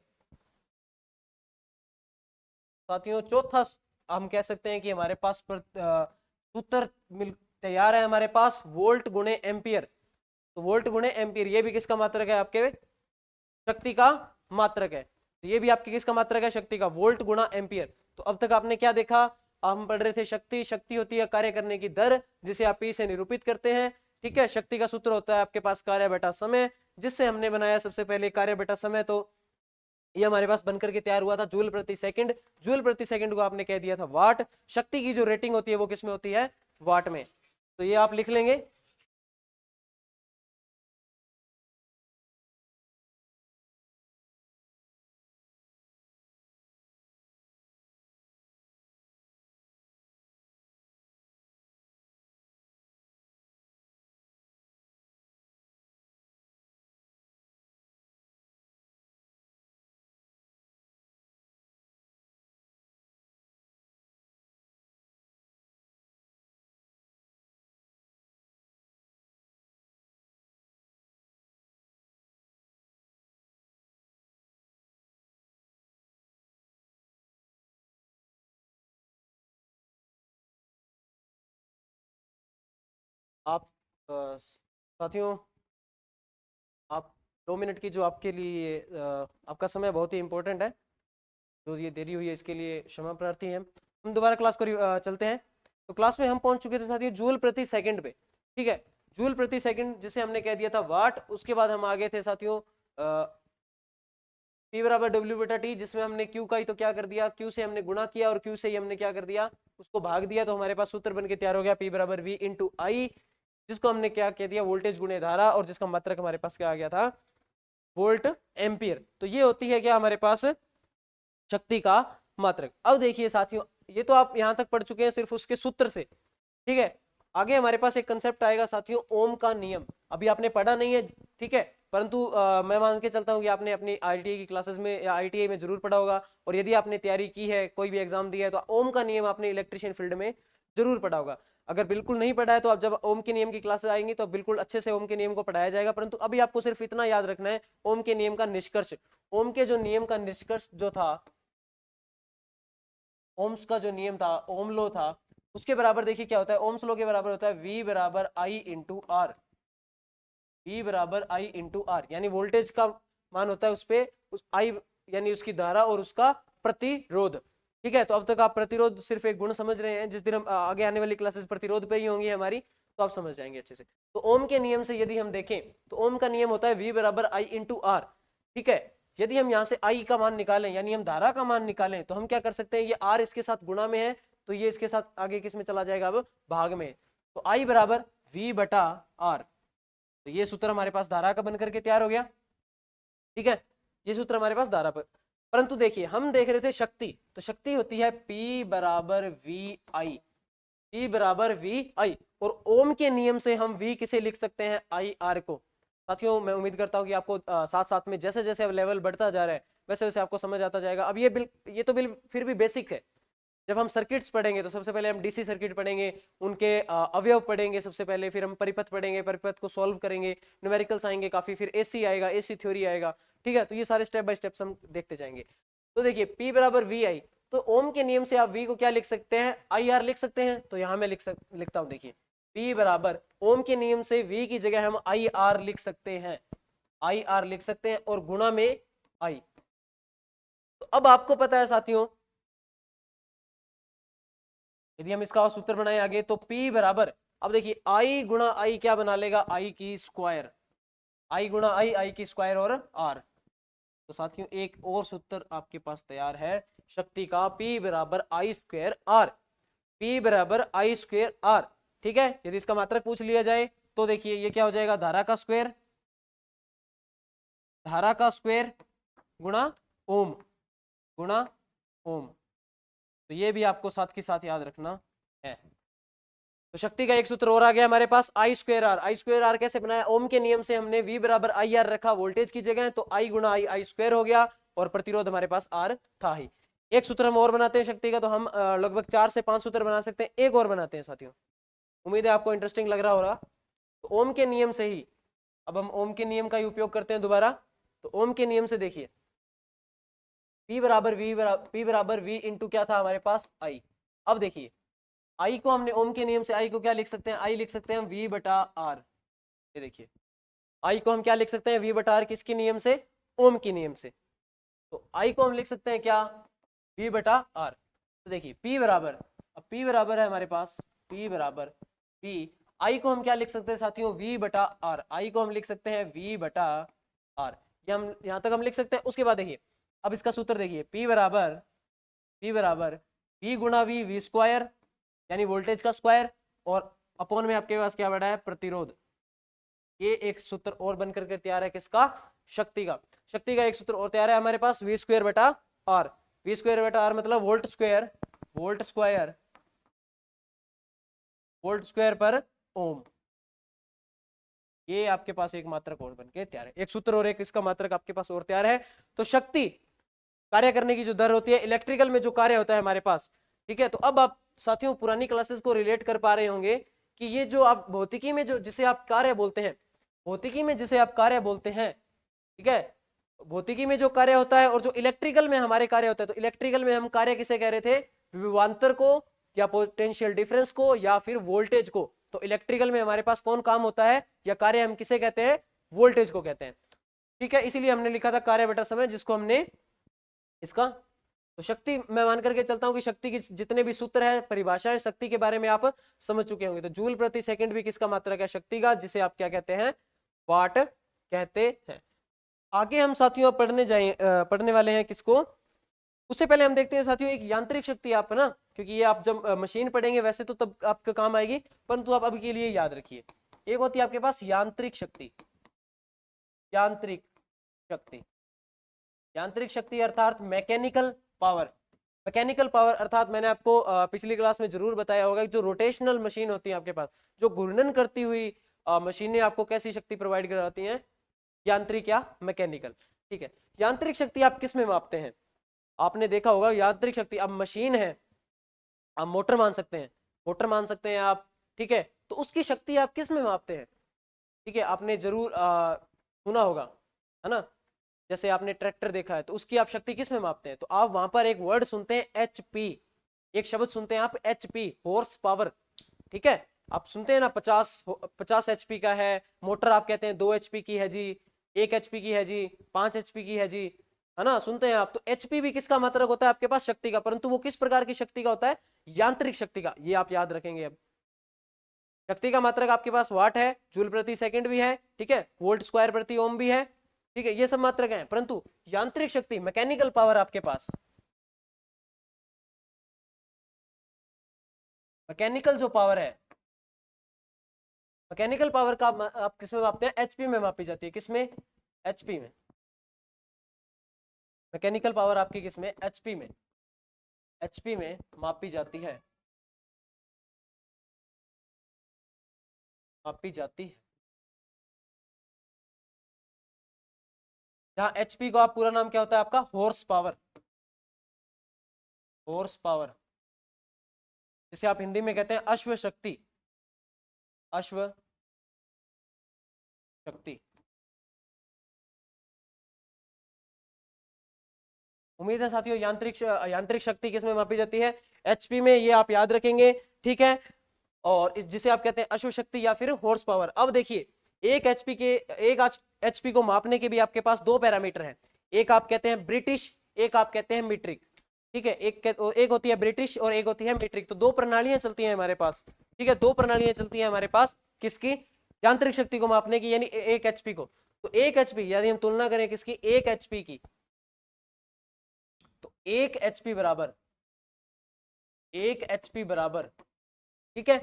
साथियों, चौथा हम कह सकते हैं कि हमारे पास सूत्र तैयार है हमारे पास वोल्ट गुणे एम्पियर। तो वोल्ट गुणे एम्पियर ये भी किसका मात्रक है, आपके शक्ति का मात्रक है। तो ये भी आपके किसका मात्रक है, शक्ति का, वोल्ट गुणा एम्पियर। तो अब तक आपने क्या देखा, हम पढ़ रहे थे शक्ति। शक्ति होती है कार्य करने की दर, जिसे आप पी से निरूपित करते हैं। ठीक है, शक्ति का सूत्र होता है आपके पास कार्य बटा समय, जिससे हमने बनाया सबसे पहले कार्य बटा समय। तो ये हमारे पास बनकर के तैयार हुआ था जूल प्रति सेकंड। जूल प्रति सेकंड को आपने कह दिया था वाट। शक्ति की जो रेटिंग होती है वो किसमें होती है, वाट में। तो ये आप लिख लेंगे। आप साथियों, आप 2 मिनट की जो आपके लिए आपका समय बहुत ही इंपॉर्टेंट है, जो ये देरी हुई है इसके लिए क्षमा प्रार्थी हैं। हम दोबारा क्लास को चलते हैं। तो क्लास में हम पहुंच चुके थे साथियों जूल प्रति सेकंड पे। ठीक है, जूल प्रति सेकंड जिसे हमने कह दिया था वाट। उसके बाद हम आगे थे साथियों P बराबर डब्ल्यू बटा टी, जिसमें हमने Q का ही तो क्या कर दिया, Q से हमने गुणा किया और Q से ही हमने क्या कर दिया, उसको भाग दिया। तो हमारे पास सूत्र बन के तैयार हो गया P बराबर V इंटू आई, जिसको हमने क्या कह दिया, वोल्टेज गुणे धारा, और जिसका मात्रक हमारे पास क्या आ गया था, वोल्ट एम्पियर। तो ये होती है क्या हमारे पास शक्ति का मात्रक। अब देखिए साथियों, ये तो आप यहां तक पढ़ चुके हैं सिर्फ उसके सूत्र से। ठीक है, आगे हमारे पास एक कंसेप्ट आएगा साथियों, ओम का नियम। अभी आपने पढ़ा नहीं है, ठीक है, परंतु मैं मान के चलता हूं कि आपने अपनी आईटीआई की क्लासेस में या आईटीआई में जरूर पढ़ा होगा। और यदि आपने तैयारी की है, कोई भी एग्जाम दिया है, तो ओम का नियम आपने इलेक्ट्रिशियन फील्ड में जरूर पढ़ा होगा। अगर बिल्कुल नहीं पढ़ा है तो आप जब ओम के नियम की क्लासेस आएंगी तो बिल्कुल अच्छे से ओम के नियम को पढ़ाया जाएगा। परंतु अभी आपको सिर्फ इतना याद रखना है, ओम के नियम का निष्कर्ष। ओम के जो नियम का निष्कर्ष जो था, ओम्स का जो नियम था, ओम लो था, उसके बराबर देखिए क्या होता है, ओम्स लो के बराबर होता है V बराबर आई इंटू आर। V बराबर आई इंटू आर, यानी वोल्टेज का मान होता है उस पे, उस आई यानी उसकी धारा और उसका प्रतिरोध। ठीक है, तो अब तक आप प्रतिरोध सिर्फ एक गुण समझ रहे हैं, जिस दिन हम आगे आने वाली क्लासेस प्रतिरोध पे ही होंगी हमारी, तो आप समझ जाएंगे अच्छे से। तो ओम के नियम से यदि हम देखें, तो ओम का नियम होता है V बराबर आई इंटू आर। ठीक है, यदि हम यहाँ से आई का मान निकालें, यानी हम धारा का मान निकालें, तो हम क्या कर सकते हैं, ये आर इसके साथ गुणा में है, तो ये इसके साथ आगे किस में चला जाएगा, अब भाग में। तो आई बराबर V बटा आर। तो ये सूत्र हमारे पास धारा का बनकर के तैयार हो गया। ठीक है, ये सूत्र हमारे पास धारा पर। परंतु देखिए, हम देख रहे थे शक्ति, तो शक्ति होती है P बराबर वी आई। P बराबर वी आई, और ओम के नियम से हम V किसे लिख सकते हैं, आई आर को। साथियों, मैं उम्मीद करता हूं कि आपको साथ साथ में जैसे जैसे अब लेवल बढ़ता जा रहा है, वैसे वैसे आपको समझ आता जाएगा। अब ये तो बिल फिर भी बेसिक है। जब हम सर्किट्स पढ़ेंगे तो सबसे पहले हम डीसी सर्किट पढ़ेंगे, उनके अवयव पढ़ेंगे सबसे पहले, फिर हम परिपथ पढ़ेंगे, परिपथ को सॉल्व करेंगे, न्यूमेरिकल्स आएंगे काफी, फिर एसी आएगा, एसी थ्योरी आएगा। ठीक है, तो ये सारे स्टेप बाय स्टेप्स हम देखते जाएंगे। तो देखिए P बराबर वी आई, तो ओम के नियम से आप V को क्या लिख सकते हैं, आई आर लिख सकते हैं। तो यहां मैं लिखता हूं, देखिए P बराबर ओम के नियम से V की जगह हम आई आर लिख सकते हैं, आई आर लिख सकते हैं, और गुणा में आई। तो अब आपको पता है साथियों, यदि हम इसका सूत्र बनाए आगे, तो P बराबर, अब देखिए I गुणा आई क्या बना लेगा, आई की स्क्वायर, आई गुणा आई की स्क्वायर और R। तो साथियों, एक और सूत्र आपके पास तैयार है शक्ति का, P बराबर आई स्क्वायर आर। P बराबर आई स्क्वायर आर। ठीक है, यदि इसका मात्रक पूछ लिया जाए तो देखिए ये क्या हो जाएगा, धारा का स्क्वायर, धारा का स्क्वायर गुणा ओम, गुणा ओम। तो ये भी आपको साथ के साथ याद रखना है। तो शक्ति का एक सूत्र और आ गया हमारे पास, I square R. I square R कैसे बनाया, ओम के नियम से हमने V बराबर आई आर रखा वोल्टेज की जगह, तो आई गुणा आई, आई स्क्वायर हो गया, और प्रतिरोध हमारे पास आर था ही। एक सूत्र हम और बनाते हैं शक्ति का, तो हम लगभग 4 से 5 सूत्र बना सकते हैं। एक और बनाते हैं साथियों, उम्मीद है आपको इंटरेस्टिंग लग रहा होगा। तो ओम के नियम से ही अब हम ओम के नियम का ही उपयोग करते हैं दोबारा। तो ओम के नियम से देखिए, P बराबर V इंटू क्या था हमारे पास, आई। अब देखिए आई को हमने ओम के नियम से आई को क्या लिख सकते हैं, आई लिख सकते हैं V बटा आर। ये देखिए आई को हम क्या लिख सकते हैं, V बटा आर, किसके नियम से, ओम के नियम से। तो आई को हम लिख सकते हैं क्या, V बटा आर। तो देखिए P बराबर, अब P बराबर है हमारे पास, P बराबर P, आई को हम क्या लिख सकते हैं साथियों, V बटा आर। आई को हम लिख सकते हैं V बटा आर, ये हम यहां तक हम लिख सकते हैं। उसके बाद देखिए अब इसका सूत्र देखिए, P बराबर P गुणा V स्क्वायर, यानी वोल्टेज का स्क्वायर, और अपॉन में आपके पास क्या बढ़ा है, प्रतिरोध। ये एक सूत्र और बनकर के तैयार है, किसका, शक्ति का। शक्ति का एक सूत्र और तैयार है हमारे पास, V स्क्वायर बटा आर। V स्क्वायर बटा आर मतलब वोल्ट स्क्वायर पर ओम। ये आपके पास एक मात्रक और बनके तैयार है, एक सूत्र और एक इसका मात्रक आपके पास और तैयार है। तो शक्ति कार्य करने की जो दर होती है, इलेक्ट्रिकल में जो कार्य होता है हमारे पास, ठीक है। तो अब आप साथियों पुरानी क्लासेस को रिलेट कर पा रहे होंगे कि ये जो आप भौतिकी में जो जिसे आप कार्य बोलते हैं, भौतिकी में जिसे आप कार्य बोलते हैं, ठीक है, भौतिकी में जो कार्य होता है और जो इलेक्ट्रिकल में हमारे कार्य होता है, तो इलेक्ट्रिकल में हम कार्य किसे कह रहे थे, विभवांतर को या पोटेंशियल डिफरेंस को या फिर वोल्टेज को। तो इलेक्ट्रिकल में हमारे पास कौन काम होता है या कार्य हम किसे कहते हैं, वोल्टेज को कहते हैं, ठीक है। इसीलिए हमने लिखा था कार्य बटा समय, जिसको हमने इसका, तो शक्ति मैं मान करके चलता हूं कि शक्ति के जितने भी सूत्र है, परिभाषाएं शक्ति के बारे में आप समझ चुके होंगे। तो जूल प्रति सेकंड भी किसका मात्रक है, शक्ति का, जिसे आप क्या कहते हैं, वाट कहते हैं। आगे हम साथियों पढ़ने वाले हैं किसको, उससे पहले हम देखते हैं साथियों एक यांत्रिक शक्ति, आप ना, क्योंकि ये आप जब मशीन पढ़ेंगे वैसे तो तब आपका काम आएगी, परंतु आप अभी के लिए याद रखिए। एक होती है आपके पास यांत्रिक शक्ति, यांत्रिक शक्ति अर्थात मैकेनिकल पावर। मैकेनिकल पावर अर्थात मैंने आपको पिछली क्लास में जरूर बताया होगा कि जो रोटेशनल मशीन होती है आपके पास, जो घूर्णन करती हुई मशीनें आपको कैसी शक्ति प्रोवाइड कराती हैं, यांत्रिक या मैकेनिकल, ठीक है। यांत्रिक शक्ति आप किस में मापते हैं, आपने देखा होगा यांत्रिक शक्ति, अब मशीन है, आप मोटर मान सकते हैं आप, ठीक है। तो उसकी शक्ति आप किस में मापते हैं, ठीक है, आपने जरूर सुना होगा, है ना, जैसे आपने ट्रैक्टर देखा है तो उसकी आप शक्ति किस में मापते हैं, तो आप वहां पर एक वर्ड सुनते हैं HP, एक शब्द सुनते हैं आप HP, हॉर्स पावर, ठीक है। आप सुनते हैं ना 50 HP का है मोटर, आप कहते हैं 2 HP की है जी, 1 HP की है जी, 5 HP की है जी, है ना, सुनते हैं आप। तो HP भी किसका मात्रक होता है आपके पास, शक्ति का, परंतु वो किस प्रकार की शक्ति का होता है, यांत्रिक शक्ति का, ये आप याद रखेंगे। अब शक्ति का मात्रक आपके पास वाट है, जूल प्रति सेकंड भी है, ठीक है, वोल्ट स्क्वायर प्रति ओम भी है, ठीक है, ये सब मात्रक हैं। परंतु यांत्रिक शक्ति, मैकेनिकल पावर आपके पास, मैकेनिकल जो पावर है, मैकेनिकल पावर का आप किसमें मापते हैं, HP में मापी जाती है, किसमें, HP में। मैकेनिकल पावर आपकी किसमें, HP में, HP में मापी जाती है, जहां HP को आप पूरा नाम क्या होता है आपका, हॉर्स पावर, जिसे आप हिंदी में कहते हैं अश्व शक्ति, उम्मीद है साथियों यांत्रिक शक्ति किसमें मापी जाती है, HP में, ये आप याद रखेंगे, ठीक है। और इस जिसे आप कहते हैं अश्व शक्ति या फिर हॉर्स पावर। अब देखिए एक HP को मापने के भी आपके पास 2 पैरामीटर हैं, एक आप कहते हैं ब्रिटिश, एक आप कहते हैं मीट्रिक, ठीक है। एक होती है ब्रिटिश और एक होती है मीट्रिक। तो 2 प्रणालियां चलती हैं हमारे पास, ठीक है, 2 प्रणालियां चलती हैं हमारे पास, किसकी, यांत्रिक शक्ति को मापने की, यानी 1 HP को। तो 1 HP यदि हम तुलना करें किसकी, 1 HP की, तो 1 HP बराबर, ठीक है,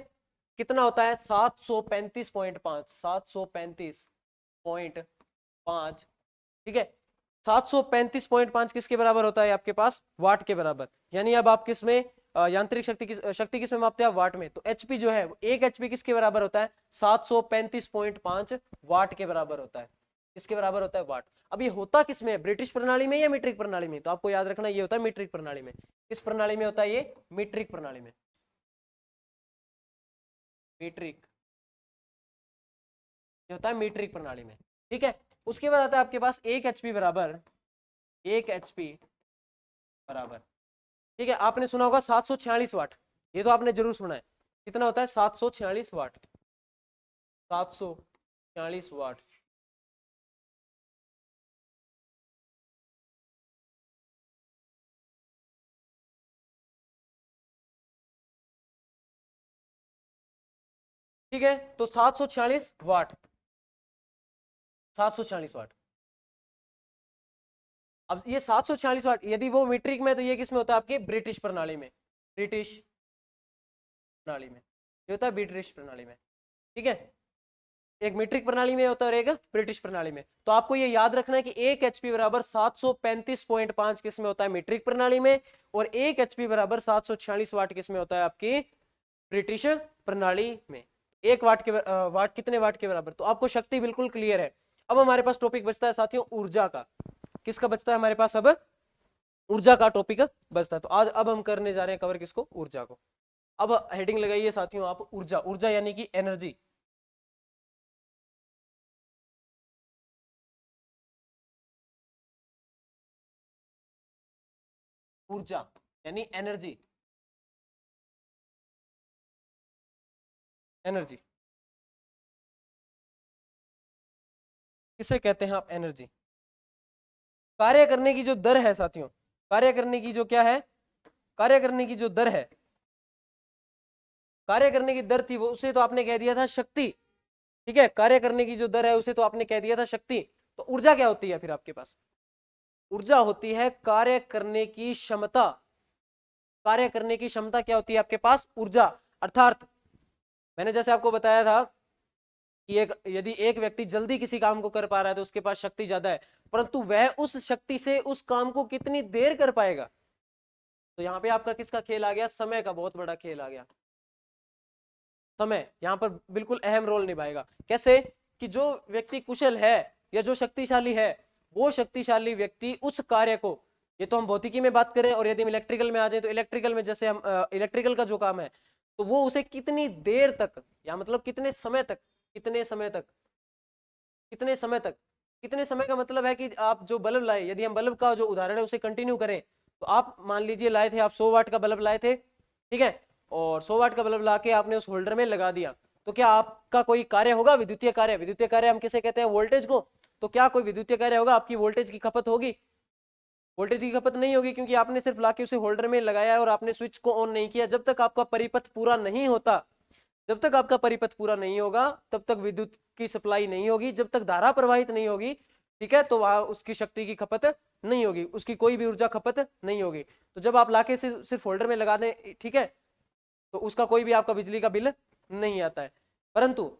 कितना होता है, 735.5, ठीक है। 735.5 किसके बराबर होता है आपके पास, वाट के बराबर। यानी अब आप किसमें यांत्रिक शक्ति किसमें मापते हैं, वाट में। तो HP जो है 1 HP किसके बराबर होता है, 735.5 वाट के बराबर होता है, किसके बराबर होता है, वाट। अब ये होता किसमें है, ब्रिटिश प्रणाली में या मीट्रिक प्रणाली में, तो आपको याद रखना ये होता है मीट्रिक प्रणाली में। किस प्रणाली में होता है ये, मीट्रिक प्रणाली में, मीट्रिक, ये होता है मीट्रिक प्रणाली में, ठीक है। उसके बाद आता है आपके पास 1 HP बराबर, ठीक है, आपने सुना होगा 746 वाट, ये तो आपने जरूर सुना है। कितना होता है? 746 वाट। 746 वाट। ठीक है, तो 746 वाट, 746 वाट। अब ये 746 वाट यदि वो मीट्रिक में, तो ये किस में होता है? आपके ब्रिटिश प्रणाली में, ब्रिटिश प्रणाली में ये होता है, ब्रिटिश प्रणाली में। ठीक है, एक मीट्रिक प्रणाली में होता है और एक ब्रिटिश प्रणाली में। तो आपको ये याद रखना है कि 1 HP बराबर 735.5 किस में होता है? मीट्रिक प्रणाली में। और 1 HP बराबर 746 वाट किस में होता है? आपकी ब्रिटिश प्रणाली में। 1 वाट के वाट कितने वाट के बराबर? तो आपको शक्ति बिल्कुल क्लियर है। अब हमारे पास टॉपिक बचता है साथियों ऊर्जा का। किसका बचता है हमारे पास? अब ऊर्जा का टॉपिक बचता है। तो आज अब हम करने जा रहे हैं कवर किसको? ऊर्जा को। अब हेडिंग लगाइए साथियों आप, ऊर्जा। ऊर्जा यानी कि एनर्जी। ऊर्जा यानी एनर्जी, एनर्जी किसे कहते हैं आप? एनर्जी। कार्य करने की जो दर है साथियों, कार्य करने की जो क्या है? कार्य करने की जो दर है, कार्य करने की दर थी वो, उसे तो आपने कह दिया था शक्ति। ठीक है, कार्य करने की जो दर है उसे तो आपने कह दिया था शक्ति। तो ऊर्जा क्या होती है फिर आपके पास? ऊर्जा होती है कार्य करने की क्षमता। कार्य करने की क्षमता क्या होती है आपके पास? ऊर्जा। अर्थात मैंने जैसे आपको बताया था कि एक यदि एक व्यक्ति जल्दी किसी काम को कर पा रहा है तो उसके पास शक्ति ज्यादा है, परंतु वह उस शक्ति से उस काम को कितनी देर कर पाएगा? तो यहाँ पे आपका किसका खेल आ गया? समय का बहुत बड़ा खेल आ गया। समय यहाँ पर बिल्कुल अहम रोल निभाएगा। कैसे? कि जो व्यक्ति कुशल है या जो शक्तिशाली है, वो शक्तिशाली व्यक्ति उस कार्य को, ये तो हम भौतिकी में बात करें, और यदि हम इलेक्ट्रिकल में आ जाए तो इलेक्ट्रिकल में जैसे हम इलेक्ट्रिकल का जो काम है, तो वो उसे कितनी देर तक, या मतलब कितने समय तक, कितने समय तक, कितने समय तक, कितने समय का मतलब है कि आप जो बल्ब लाए, यदि हम बल्ब का जो उदाहरण है उसे कंटिन्यू करें, तो आप मान लीजिए लाए थे, आप 100 वाट का बल्ब लाए थे। ठीक है, और 100 वाट का बल्ब ला के आपने उस होल्डर में लगा दिया, तो क्या आपका कोई कार्य होगा? विद्युतीय कार्य। विद्युतीय कार्य हम किसे कहते हैं? वोल्टेज को। तो क्या कोई विद्युतीय कार्य होगा? आपकी वोल्टेज की खपत होगी? वोल्टेज की खपत नहीं होगी, क्योंकि आपने सिर्फ लाके उसे होल्डर में लगाया है और आपने स्विच को ऑन नहीं किया। जब तक आपका परिपथ पूरा नहीं होता, जब तक आपका परिपथ पूरा नहीं होगा, तब तक विद्युत की सप्लाई नहीं होगी, जब तक धारा प्रवाहित नहीं होगी, ठीक है, तो वहां उसकी शक्ति की खपत नहीं होगी, उसकी कोई भी ऊर्जा खपत नहीं होगी। तो जब आप लाके सिर्फ होल्डर में लगा दें, ठीक है, तो उसका कोई भी आपका बिजली का बिल नहीं आता है। परंतु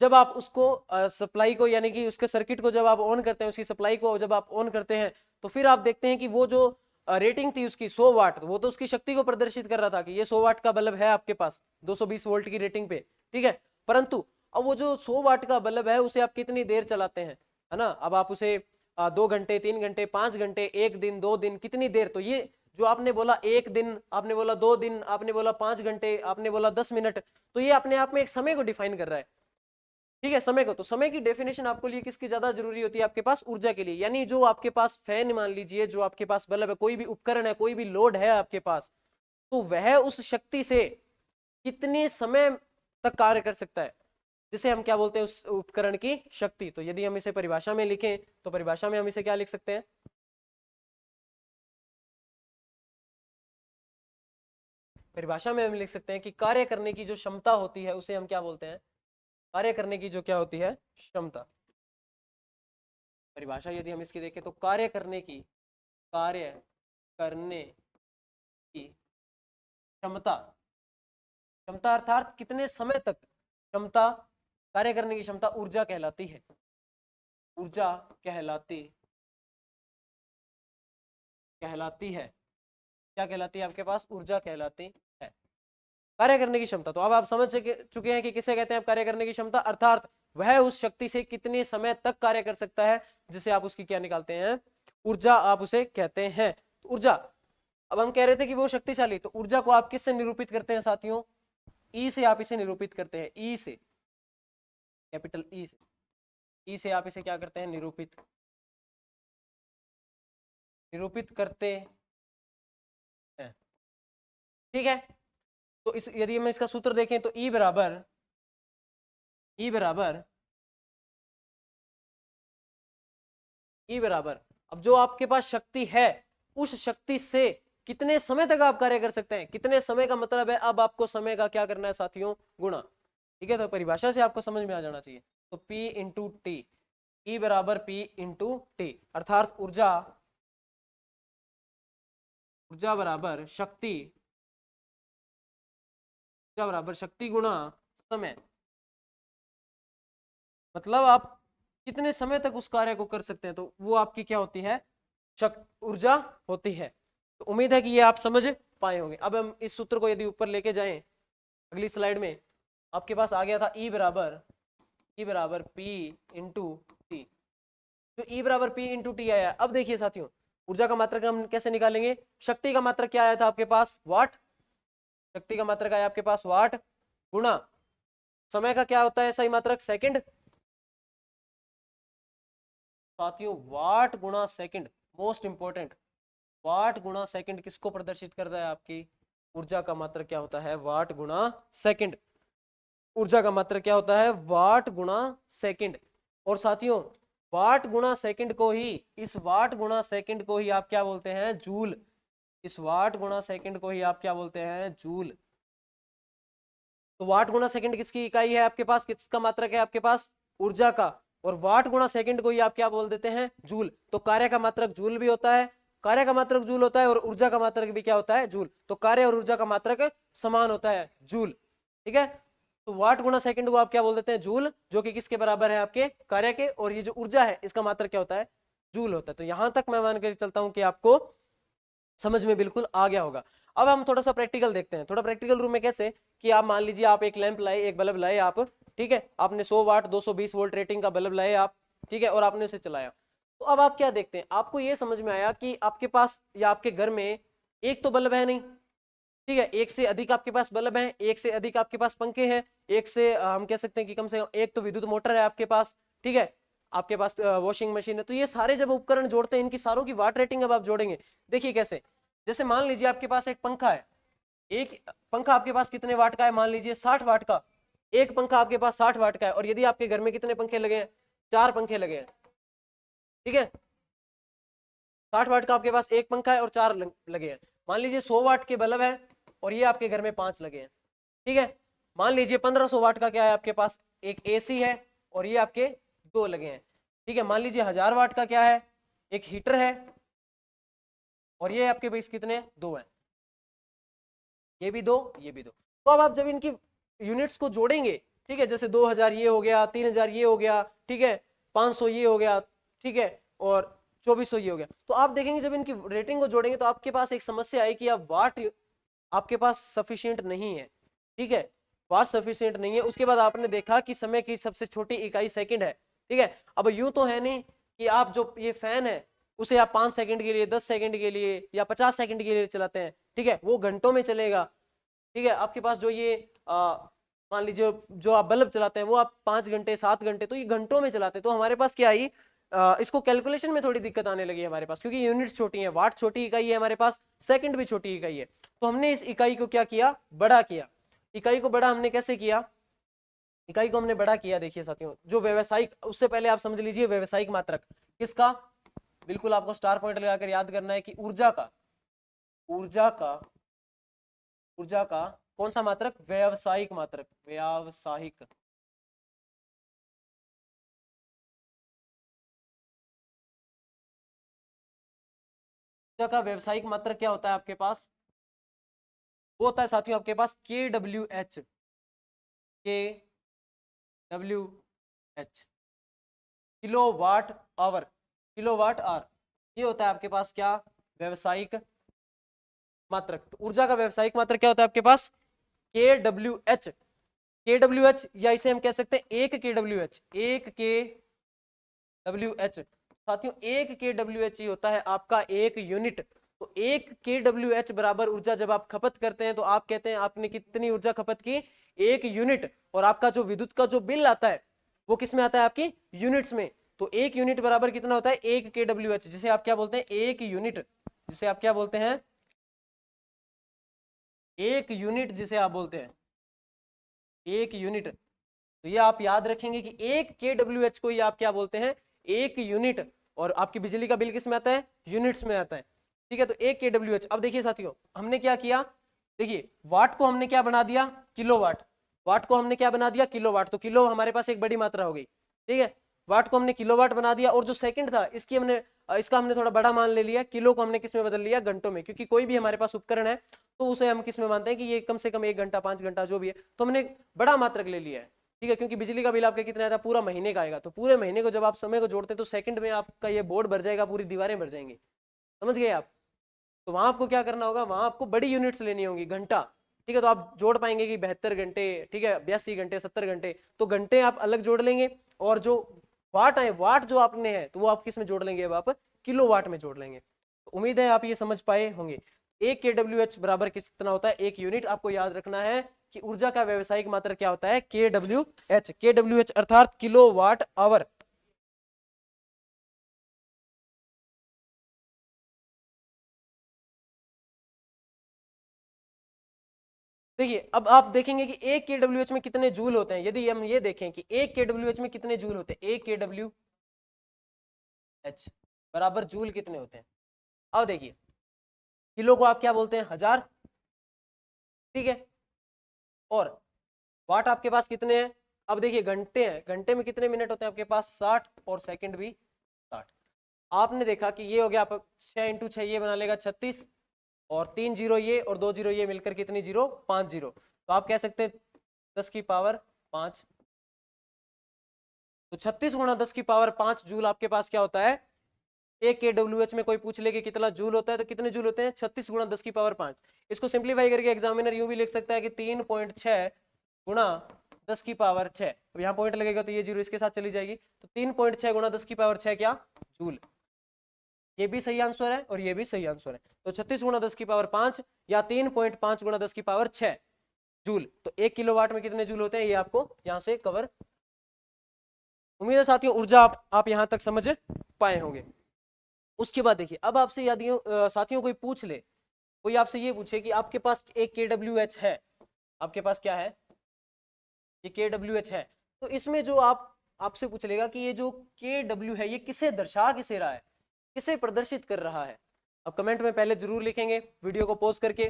जब आप उसको सप्लाई को, यानी कि उसके सर्किट को जब आप ऑन करते हैं, उसकी सप्लाई को जब आप ऑन करते हैं, तो फिर आप देखते हैं कि वो जो रेटिंग थी उसकी 100 वाट, वो तो उसकी शक्ति को प्रदर्शित कर रहा था कि ये 100 वाट का बल्ब है आपके पास 220 वोल्ट की रेटिंग पे। ठीक है, परंतु अब वो जो 100 वाट का बल्ब है उसे आप कितनी देर चलाते हैं, है ना? अब आप उसे 2 घंटे, 3 घंटे, 5 घंटे, 1 दिन, 2 दिन, कितनी देर? तो ये जो आपने बोला 1 दिन, आपने बोला 2 दिन, आपने बोला 5 घंटे, आपने बोला 10 मिनट, तो ये अपने आप में एक समय को डिफाइन कर रहा है। ठीक है, समय को। तो समय की डेफिनेशन आपको लिए किसकी ज्यादा जरूरी होती है? आपके पास ऊर्जा के लिए। यानी जो आपके पास फैन मान लीजिए, जो आपके पास बल्ब है, कोई भी उपकरण है, कोई भी लोड है आपके पास, तो वह उस शक्ति से कितने समय तक कार्य कर सकता है, जिसे हम क्या बोलते हैं? उस उपकरण की शक्ति। तो यदि हम इसे परिभाषा में लिखें, तो परिभाषा में हम इसे क्या लिख सकते हैं? परिभाषा में हम लिख सकते हैं कि कार्य करने की जो क्षमता होती है उसे हम क्या बोलते हैं? कार्य करने की जो क्या होती है? क्षमता। परिभाषा यदि हम इसकी देखें तो कार्य करने की, कार्य करने की क्षमता, क्षमता अर्थात कितने समय तक क्षमता, कार्य करने की क्षमता ऊर्जा कहलाती है। ऊर्जा कहलाती कहलाती है। क्या कहलाती है आपके पास? ऊर्जा कहलाती है। कार्य करने की क्षमता, तो अब आप समझ चुके हैं कि किसे कहते हैं आप कार्य करने की क्षमता, अर्थात वह उस शक्ति से कितने समय तक कार्य कर सकता है, जिसे आप उसकी क्या निकालते हैं? ऊर्जा आप उसे कहते हैं। तो ऊर्जा, अब हम कह रहे थे कि वो शक्तिशाली, तो ऊर्जा को आप किससे निरूपित करते हैं साथियों? ई से आप इसे निरूपित करते हैं। ई से, कैपिटल ई से, ई से आप इसे क्या करते हैं? निरूपित, निरूपित करते हैं। ठीक है। तो इस यदि हम इसका सूत्र देखें तो E बराबर अब जो आपके पास शक्ति है उस शक्ति से कितने समय तक आप कार्य कर सकते हैं, कितने समय का मतलब है अब आपको समय का क्या करना है साथियों, गुणा। ठीक है, तो परिभाषा से आपको समझ में आ जाना चाहिए। तो P इंटू टी, ई बराबर P इंटू टी, अर्थात ऊर्जा बराबर शक्ति गुणा समय। मतलब आप कितने समय तक उस कार्य को कर सकते हैं, तो वो आपकी क्या होती है, ऊर्जा होती है। तो उम्मीद है कि ये आप समझ पाए होंगे। अब हम इस सूत्र को यदि ऊपर लेके जाएं अगली स्लाइड में, आपके पास आ गया था E बराबर P इंटू टी। जो E बराबर P इंटू टी आया, अब देखिए साथियों ऊर्जा का मात्रक हम कैसे निकालेंगे। शक्ति का मात्रक क्या आया था आपके पास, वाट। शक्ति का मात्रक आया आपके पास वाट, गुणा समय का क्या होता है सही मात्रक, सेकंड। साथियों वाट गुणा सेकंड मोस्ट इंपॉर्टेंट, वाट गुणा सेकंड किसको प्रदर्शित करता है, आपकी ऊर्जा का मात्रक क्या होता है, वाट गुणा सेकंड। ऊर्जा का मात्रक क्या होता है, वाट गुणा सेकंड। और साथियों वाट गुणा सेकंड को ही, इस वाट गुणा सेकंड को ही आप क्या बोलते हैं, जूल। इस वाट गुणा सेकंड को ही आप क्या बोलते हैं, जूल। तो वाट गुणा सेकंड किसकी इकाई है आपके पास, किसका मात्रक है आपके पास, ऊर्जा का। और वाट गुणा सेकंड को ही आप क्या बोल देते हैं, जूल। तो कार्य का मात्रक जूल भी होता है, कार्य का मात्रक जूल होता है, और ऊर्जा का मात्रक भी क्या होता है, जूल। तो कार्य और ऊर्जा का मात्रक समान होता है, जूल। ठीक है, तो वाट गुणा सेकंड को आप क्या बोल देते हैं, जूल, जो कि किसके बराबर है, आपके कार्य के। और ये जो ऊर्जा है इसका मात्रक क्या होता है, जूल होता है। तो यहां तक मैं मान कर चलता हूं कि आपको समझ में बिल्कुल आ गया होगा। अब हम थोड़ा सा प्रैक्टिकल देखते हैं, थोड़ा प्रैक्टिकल रूम में कैसे कि आप मान लीजिए आप एक लैंप लाए, एक बल्ब लाए आप, ठीक है, आपने 100 वाट 220 वोल्ट रेटिंग का बल्ब लाए आप, ठीक है, और आपने उसे चलाया। तो अब आप क्या देखते हैं, आपको ये समझ में आया कि आपके पास या आपके घर में एक तो बल्ब है नहीं, ठीक है, एक से अधिक आपके पास बल्ब है, एक से अधिक आपके पास पंखे हैं, एक से हम कह सकते हैं कि कम से कम एक तो विद्युत मोटर है आपके पास, ठीक है, आपके पास वॉशिंग मशीन है। तो ये सारे जब उपकरण जोड़ते हैं इनकी सारों की वाट रेटिंग अब आप जोड़ेंगे। देखिए कैसे, जैसे मान लीजिए आपके पास एक पंखा है, एक पंखा आपके पास कितने वाट का है, मान लीजिए 60 वाट का, एक पंखा आपके पास 60 वाट का है। और यदि आपके घर में कितने पंखे लगे हैं, 4 पंखे लगे हैं, ठीक है, 60 वाट का आपके पास एक पंखा है और 4 लगे हैं। मान लीजिए 100 वाट के बल्ब है और ये आपके घर में 5 लगे हैं, ठीक है। मान लीजिए 1500 वाट का क्या है आपके पास, एक एसी है और ये आपके 2 लगे हैं, ठीक है। मान लीजिए 1000 वाट का क्या है, एक हीटर है और ये आपके पास कितने, 2 है, ये भी 2, ये भी 2। तो अब आप जब इनकी यूनिट्स को जोड़ेंगे, ठीक है, जैसे 2000 ये हो गया, 3000 ये हो गया, ठीक है, 500 ये हो गया, ठीक है, और 2400 ये हो गया, तो आप देखेंगे जब इनकी रेटिंग को जोड़ेंगे तो आपके पास एक समस्या आई कि अब वाट आपके पास सफिशिएंट नहीं है, ठीक है, वाट सफिशिएंट नहीं है। उसके बाद आपने देखा कि समय की सबसे छोटी इकाई सेकंड है, ठीक है। अब यूं तो है नहीं कि आप जो ये फैन है उसे आप 5 सेकंड के लिए, 10 सेकंड के लिए या 50 सेकंड के लिए चलाते हैं, ठीक है, वो घंटों में चलेगा, ठीक है। आपके पास जो ये मान लीजिए जो आप बल्ब चलाते हैं वो आप 5 घंटे 7 घंटे, तो ये घंटों में चलाते हैं। तो हमारे पास क्या आई, इसको कैलकुलेशन में थोड़ी दिक्कत आने लगी है हमारे पास, क्योंकि यूनिट्स छोटी है, वाट छोटी इकाई है हमारे पास, सेकंड भी छोटी इकाई है। तो हमने इस इकाई को क्या किया, बड़ा किया। इकाई को बड़ा हमने कैसे किया, इकाई को हमने बड़ा किया, देखिए साथियों, जो व्यवसायिक, उससे पहले आप समझ लीजिए व्यवसायिक मात्रक किसका, बिल्कुल आपको स्टार पॉइंट लगाकर याद करना है कि ऊर्जा का, ऊर्जा का ऊर्जा का कौन सा मात्रक, व्यावसायिक मात्रक, व्यावसायिक। ऊर्जा का व्यावसायिक मात्रक क्या होता है आपके पास, वो होता है साथियों आपके पास KWH, KWH, kilowatt hour, kilowatt hour. ये होता है आपके पास क्या, व्यावसायिक मात्रक। तो ऊर्जा का व्यावसायिक मात्रक क्या होता है आपके पास, KWH, KWH, या इसे हम कह सकते हैं 1 KWH, 1 KWH। साथियों 1 KWH ही होता है आपका एक यूनिट। तो 1 KWH बराबर ऊर्जा जब आप खपत करते हैं तो आप कहते हैं आपने कितनी ऊर्जा खपत की, 1 यूनिट। और आपका जो विद्युत का जो बिल आता है वो किस में आता है, आपकी यूनिट्स में। तो 1 यूनिट बराबर कितना होता है, 1 KWH, जिसे आप क्या बोलते हैं, 1 यूनिट, जिसे आप क्या बोलते हैं, एक यूनिट जिसे आप बोलते हैं, एक यूनिट, तो ये आप याद रखेंगे कि एक KWH को ये आप क्या बोलते हैं, एक यूनिट। और आपकी बिजली का बिल किस में आता है, यूनिट्स में आता है, ठीक है। तो एक KWH। अब देखिए साथियों, हमने क्या किया, देखिए वाट को हमने क्या बना दिया, किलोवाट। वाट को हमने क्या बना दिया, किलोवाट। तो किलो हमारे पास एक बड़ी मात्रा हो गई, ठीक है। वाट को हमने किलोवाट बना दिया, और जो सेकंड था इसका हमने थोड़ा बड़ा मान ले लिया, किलो को हमने किस में बदल लिया, घंटों में, क्योंकि कोई भी हमारे पास उपकरण है तो उसे हम किस में मानते हैं कि ये कम से कम 1 घंटा 5 घंटा जो भी है, तो हमने बड़ा मात्रक ले लिया है, ठीक है। क्योंकि बिजली का बिल आपका कितना आता है, पूरा महीने का आएगा। तो पूरे महीने को जब आप समय को जोड़ते हैं तो सेकंड में आपका ये बोर्ड भर जाएगा, पूरी दीवारें भर जाएंगी, समझ गए आप। तो वहां आपको क्या करना होगा, वहां आपको बड़ी यूनिट्स लेनी होंगी, घंटा, ठीक है। तो आप जोड़ पाएंगे कि 72 घंटे, ठीक है, 82 घंटे, 70 घंटे, तो घंटे आप अलग जोड़ लेंगे। और जो वाट है, वाट जो आपने है, तो वो आप किस में जोड़ लेंगे, अब आप किलो वाट में जोड़ लेंगे। तो उम्मीद है आप ये समझ पाए होंगे। एक KWH बराबर कितना होता है, एक यूनिट। आपको याद रखना है कि ऊर्जा का व्यवसायिक मात्रा क्या होता है, KWH। KWH अर्थात किलो वाट आवर। देखिए अब आप देखेंगे कि एक KWH में कितने जूल होते हैं। यदि हम ये देखें कि एक KWH में कितने जूल होते हैं, एक KWH बराबर जूल कितने होते हैं। अब देखिए, किलो को आप क्या बोलते हैं, 1000, ठीक है। और वाट आपके पास कितने हैं, अब देखिए घंटे हैं, घंटे में कितने मिनट होते हैं आपके पास, 60, और सेकंड भी 60। आपने देखा कि ये हो गया, आप 6 इंटू 6 ये बना लेगा 36, और 3 जीरो ये और 2 जीरो ये मिलकर कितनी जीरो, 5 जीरो। तो आप कह सकते हैं 10 की पावर 5। तो 36 गुणा 10 की पावर 5 जूल आपके पास क्या होता है। एक KWH में कोई पूछ ले कि कितना जूल होता है, तो कितने जूल होते हैं, 36 गुणा 10 की पावर 5। इसको सिंप्लीफाई करके एग्जामिनर यूं भी लिख सकता है कि 3.6 गुणा 10 की पावर 6। अब यहाँ पॉइंट लगेगा तो ये जीरो इसके साथ चली जाएगी, तो 3.6 गुणा 10 की पावर 6 क्या, जूल। ये भी सही आंसर है और ये भी सही आंसर है। तो 36 गुणा 10 की पावर 5 या 3.5 गुणा 10 की पावर 6 जूल। तो 1 किलोवाट में कितने जूल होते हैं, ये आपको यहां से कवर। उम्मीद है साथियों ऊर्जा आप यहां तक समझ पाए होंगे। उसके बाद देखिए, अब आपसे यदि साथियों कोई पूछ ले, कोई आपसे ये पूछे कि आपके पास एक KWH है, आपके पास क्या है, ये KWH है, तो इसमें जो आपसे पूछ लेगा कि ये जो KW है ये किसे दर्शा किसे रहा है, किसे प्रदर्शित कर रहा है। अब कमेंट में पहले जरूर लिखेंगे वीडियो को पॉज करके,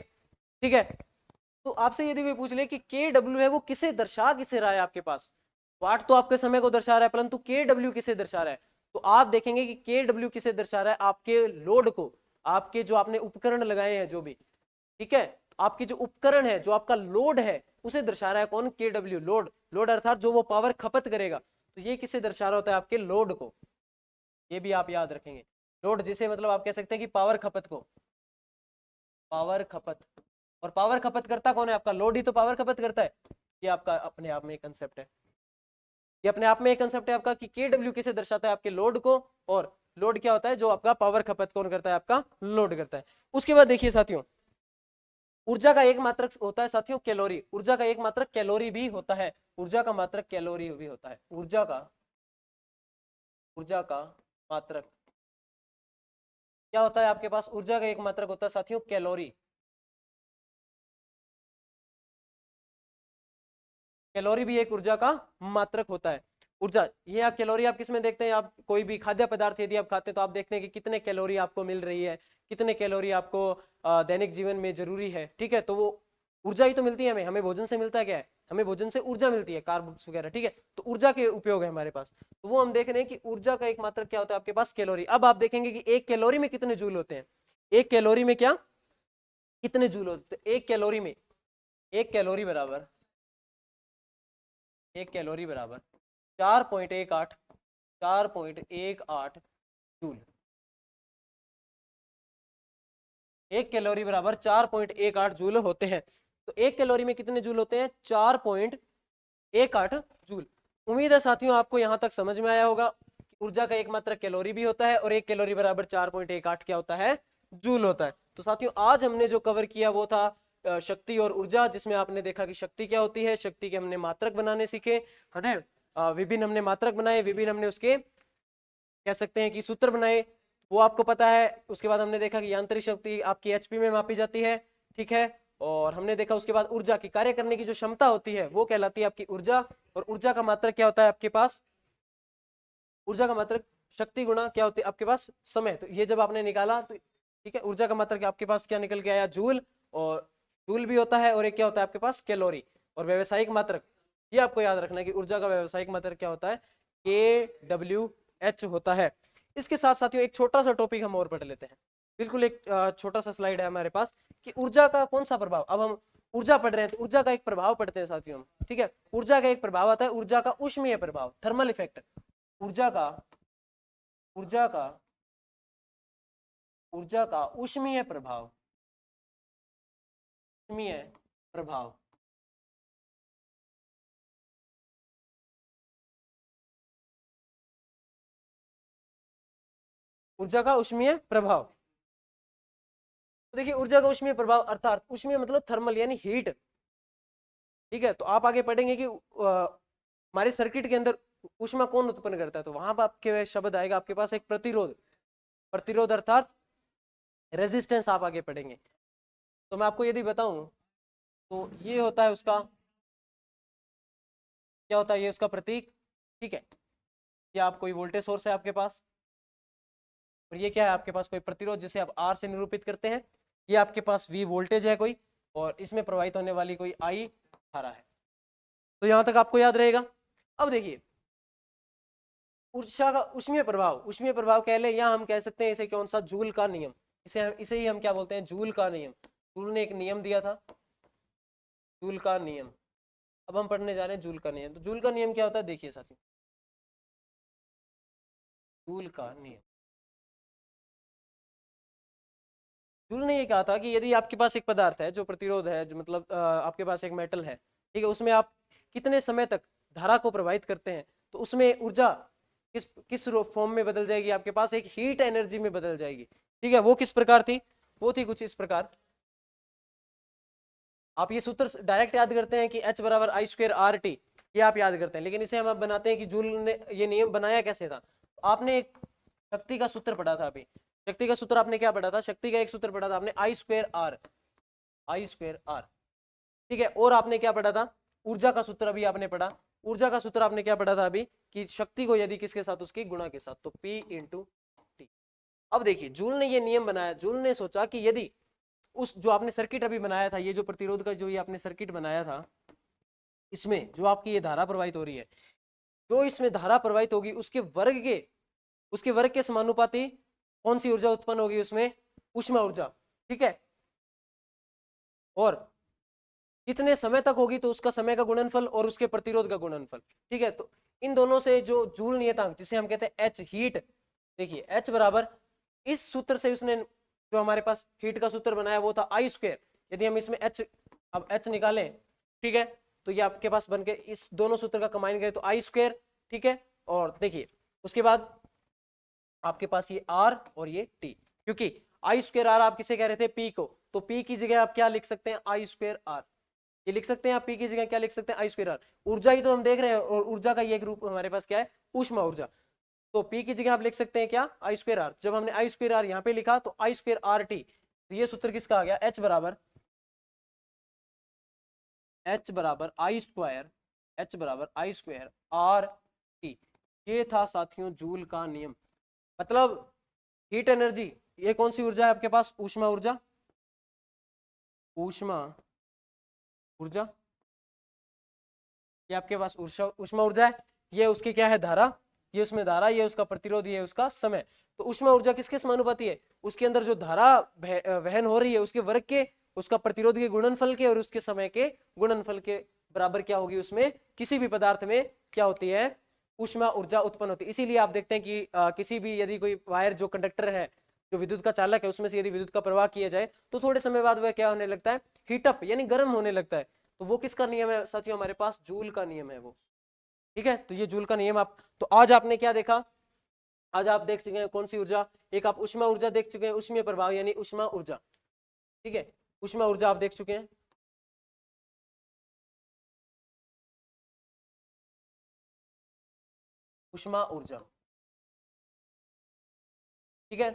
ठीक है। तो आपसे यदि कोई पूछ ले कि KW है वो किसे दर्शा किसे रहा है आपके पास, वाट तो आपके समय को दर्शा रहा है, परंतु KW किसे दर्शा रहा है। तो आप देखेंगे कि KW किसे दर्शा रहा है, आपके लोड को, आपके जो आपने उपकरण लगाए हैं जो भी, ठीक है, आपकी जो उपकरण है, जो आपका लोड है, उसे दर्शा रहा है कौन, KW, लोड। लोड अर्थात जो वो पावर खपत करेगा, तो ये किसे दर्शा रहा होता है, आपके लोड को। ये भी आप याद रखेंगे, लोड जिसे मतलब आप कह सकते हैं कि पावर खपत को, पावर खपत। और पावर खपत करता कौन है, आपका लोड ही तो पावर खपत करता है। ये आपका अपने आप में एक कंसेप्ट है, ये अपने आप में एक कंसेप्ट है आपका कि KW किसे दर्शाता है, आपके लोड को। और लोड क्या होता है, जो आपका पावर खपत कौन करता है, आपका लोड करता है। उसके बाद देखिए साथियों, ऊर्जा का एक मात्रक होता है साथियों कैलोरी। ऊर्जा का एक मात्रक कैलोरी भी होता है, ऊर्जा का मात्रक कैलोरी भी होता है। ऊर्जा का मात्रक क्या होता है आपके पास, ऊर्जा का एक मात्रक होता है साथियों कैलोरी। कैलोरी भी एक ऊर्जा का मात्रक होता है। ऊर्जा, ये आप कैलोरी आप किसमें देखते हैं, आप कोई भी खाद्य पदार्थ यदि आप खाते हैं तो आप देखते हैं कि कितने कैलोरी आपको मिल रही है, कितने कैलोरी आपको दैनिक जीवन में जरूरी है, ठीक है। तो वो ऊर्जा ही तो मिलती है हमें, हमें भोजन से मिलता है क्या है, हमें भोजन से ऊर्जा मिलती है, कार्ब्स वगैरह, ठीक है। तो ऊर्जा के उपयोग है हमारे पास, तो वो हम देख रहे हैं कि ऊर्जा का एक मात्रक क्या होता है आपके पास, कैलोरी। अब आप देखेंगे कि एक कैलोरी में कितने जूल होते हैं, एक कैलोरी में क्या कितने जूल होते हैं, एक कैलोरी में, एक कैलोरी बराबर, एक कैलोरी बराबर 4.18, 4.18 जूल। एक कैलोरी बराबर 4.18 जूल होते हैं। तो एक कैलोरी में कितने जूल होते हैं, 4.18 जूल। उम्मीद है साथियों आपको यहां तक समझ में आया होगा कि ऊर्जा का एक मात्रक कैलोरी भी होता है, और एक कैलोरी बराबर 4.18 क्या होता है, जूल होता है। तो साथियों आज हमने जो कवर किया वो था शक्ति और ऊर्जा, जिसमें आपने देखा कि शक्ति क्या होती है, शक्ति के हमने मात्रक बनाने सीखे, है ना। विभिन्न हमने मात्रक बनाए, विभिन्न हमने उसके कह सकते हैं कि सूत्र बनाए, वो आपको पता है। उसके बाद हमने देखा कि यांत्रिक शक्ति आपकी HP में मापी जाती है, ठीक है। और हमने देखा उसके बाद ऊर्जा की कार्य करने की जो क्षमता होती है वो कहलाती है आपकी ऊर्जा। और ऊर्जा का मात्रक क्या होता है आपके पास, ऊर्जा का मात्रक शक्ति गुणा क्या होती है आपके पास समय। तो ये जब आपने निकाला तो ठीक है, ऊर्जा का मात्रक आपके पास क्या निकल के आया, जूल। और जूल भी होता है और एक क्या होता है आपके पास, कैलोरी। और व्यावसायिक मात्रक, ये आपको याद रखना है कि ऊर्जा का व्यावसायिक मात्रक क्या होता है, KWH होता है। इसके साथ साथियों एक छोटा सा टॉपिक हम और पढ़ लेते हैं। बिल्कुल एक छोटा सा स्लाइड है हमारे पास कि ऊर्जा का कौन सा प्रभाव। अब हम ऊर्जा पढ़ रहे हैं तो ऊर्जा का एक प्रभाव पढ़ते हैं साथियों हम, ठीक है। ऊर्जा का एक प्रभाव आता है, ऊर्जा का ऊष्मीय प्रभाव, थर्मल इफेक्ट। ऊर्जा का ऊर्जा का ऊर्जा का ऊष्मीय प्रभाव, ऊष्मीय प्रभाव। ऊर्जा का ऊष्मीय प्रभाव, तो देखिए ऊर्जा का ऊष्मीय प्रभाव अर्थात ऊष्मीय मतलब थर्मल यानी हीट, ठीक है। तो आप आगे पढ़ेंगे कि हमारे सर्किट के अंदर ऊष्मा कौन उत्पन्न करता है, तो वहां पर आपके शब्द आएगा आपके पास एक प्रतिरोध, प्रतिरोध अर्थात रेजिस्टेंस आप आगे पढ़ेंगे। तो मैं आपको यदि बताऊं तो ये होता है उसका क्या होता है, ये उसका प्रतीक, ठीक है। ये आप कोई वोल्टेज सोर्स है आपके पास, और ये क्या है आपके पास कोई प्रतिरोध जिसे आप R से निरूपित करते हैं। ये आपके पास V वोल्टेज है कोई, और इसमें प्रवाहित होने वाली कोई I धारा है। तो यहां तक आपको याद रहेगा। अब देखिए ऊर्जा का ऊष्मीय प्रभाव, ऊष्मीय प्रभाव कह ले या हम कह सकते हैं इसे कौन सा, जूल का नियम। इसे ही हम क्या बोलते हैं, जूल का नियम। जूल ने एक नियम दिया था, जूल का नियम। अब हम पढ़ने जा रहे हैं जूल का नियम। तो जूल का नियम क्या होता है, देखिए साथियों, जूल का नियम। जूल ने ये कहा था कि यदि आपके पास एक पदार्थ है जो प्रतिरोध है, जो मतलब आपके पास एक मेटल है, ठीक है, उसमें आप कितने समय तक धारा को प्रवाहित करते हैं तो उसमें ऊर्जा किस किस फॉर्म में बदल जाएगी, आपके पास एक हीट एनर्जी में बदल जाएगी, ठीक है। वो किस प्रकार थी, वो थी कुछ इस प्रकार। आप ये सूत्र डायरेक्ट याद करते हैं कि H बराबर I²RT, ये आप याद करते हैं, लेकिन इसे हम अब बनाते हैं कि जूल ने ये नियम बनाया कैसे था। आपने एक शक्ति का सूत्र पढ़ा था अभी, शक्ति का सूत्र आपने क्या पढ़ा था, शक्ति का एक सूत्र पढ़ा था आपने I²R, ठीक है। और आपने क्या पढ़ा था, ऊर्जा का सूत्र अभी आपने पढ़ा। ऊर्जा का सूत्र आपने क्या पढ़ा था अभी, कि शक्ति को यदि किसके साथ, उसकी गुणा के साथ, तो P × T। अब देखिए जूल ने ये नियम बनाया, जूल ने सोचा कि यदि उस जो आपने सर्किट अभी बनाया था, ये जो प्रतिरोध का जो ये आपने सर्किट बनाया था, इसमें जो आपकी ये धारा प्रवाहित हो रही है, जो इसमें धारा प्रवाहित होगी उसके वर्ग के समानुपाती कौन सी ऊर्जा उत्पन्न होगी उसमें, ऊष्मा ऊर्जा, ठीक है। और कितने समय तक होगी तो उसका समय का गुणनफल और उसके प्रतिरोध का गुणनफल, ठीक है। तो इन दोनों से जो जूल नियतांक जिसे हम कहते हैं H हीट, देखिए H बराबर इस सूत्र से उसने जो हमारे पास हीट का सूत्र बनाया वो था I²। यदि हम इसमें H, अब H निकालें, ठीक है, तो ये आपके पास बन के इस दोनों सूत्र का कंबाइन करें तो I², ठीक है। और देखिए उसके बाद आपके पास ये R और ये T, क्योंकि I²R आप किसे कह रहे थे, P को, तो P की जगह आप क्या लिख सकते हैं, I²R, ये लिख सकते हैं आप। P की जगह क्या लिख सकते हैं, I²R। ऊर्जा ही तो हम देख रहे हैं, और ऊर्जा का ये एक रूप हमारे पास क्या है, ऊष्मा ऊर्जा। तो P की जगह आप लिख सकते हैं क्या, I²R। जब हमने I²R यहाँ पे लिखा तो I²RT, तो ये सूत्र किसका आ गया, H बराबर I²RT। ये था साथियों जूल का नियम। मतलब हीट एनर्जी, ये कौन सी ऊर्जा है आपके पास, ऊष्मा ऊर्जा, ऊष्मा ऊर्जा, ये आपके पास ऊष्मा ऊर्जा है। ये उसकी क्या है, धारा, ये उसमें धारा, ये उसका प्रतिरोध, ये उसका समय। तो ऊष्मा ऊर्जा किसके समानुपाती है, उसके अंदर जो धारा वहन हो रही है उसके वर्ग के, उसका प्रतिरोध के गुणनफल के और उसके समय के गुणनफल के बराबर क्या होगी, उसमें किसी भी पदार्थ में क्या होती है, ऊष्मा ऊर्जा उत्पन्न होती है। इसीलिए आप देखते हैं कि किसी भी यदि कोई वायर जो कंडक्टर है, जो विद्युत का चालक है, उसमें से यदि विद्युत का प्रवाह किया जाए तो थोड़े समय बाद वह क्या होने लगता है, हीटअप यानी गर्म होने लगता है। तो वो किसका नियम है साथियों, हमारे पास जूल का नियम है वो, ठीक है। तो ये जूल का नियम आप, तो आज आपने क्या देखा, आज आप देख चुके हैं कौन सी ऊर्जा, एक आप ऊष्मा ऊर्जा देख चुके हैं, ऊष्मीय प्रभाव यानी ऊष्मा ऊर्जा, ठीक है। ऊष्मा ऊर्जा आप देख चुके हैं, ऊष्मा ऊर्जा, ठीक है।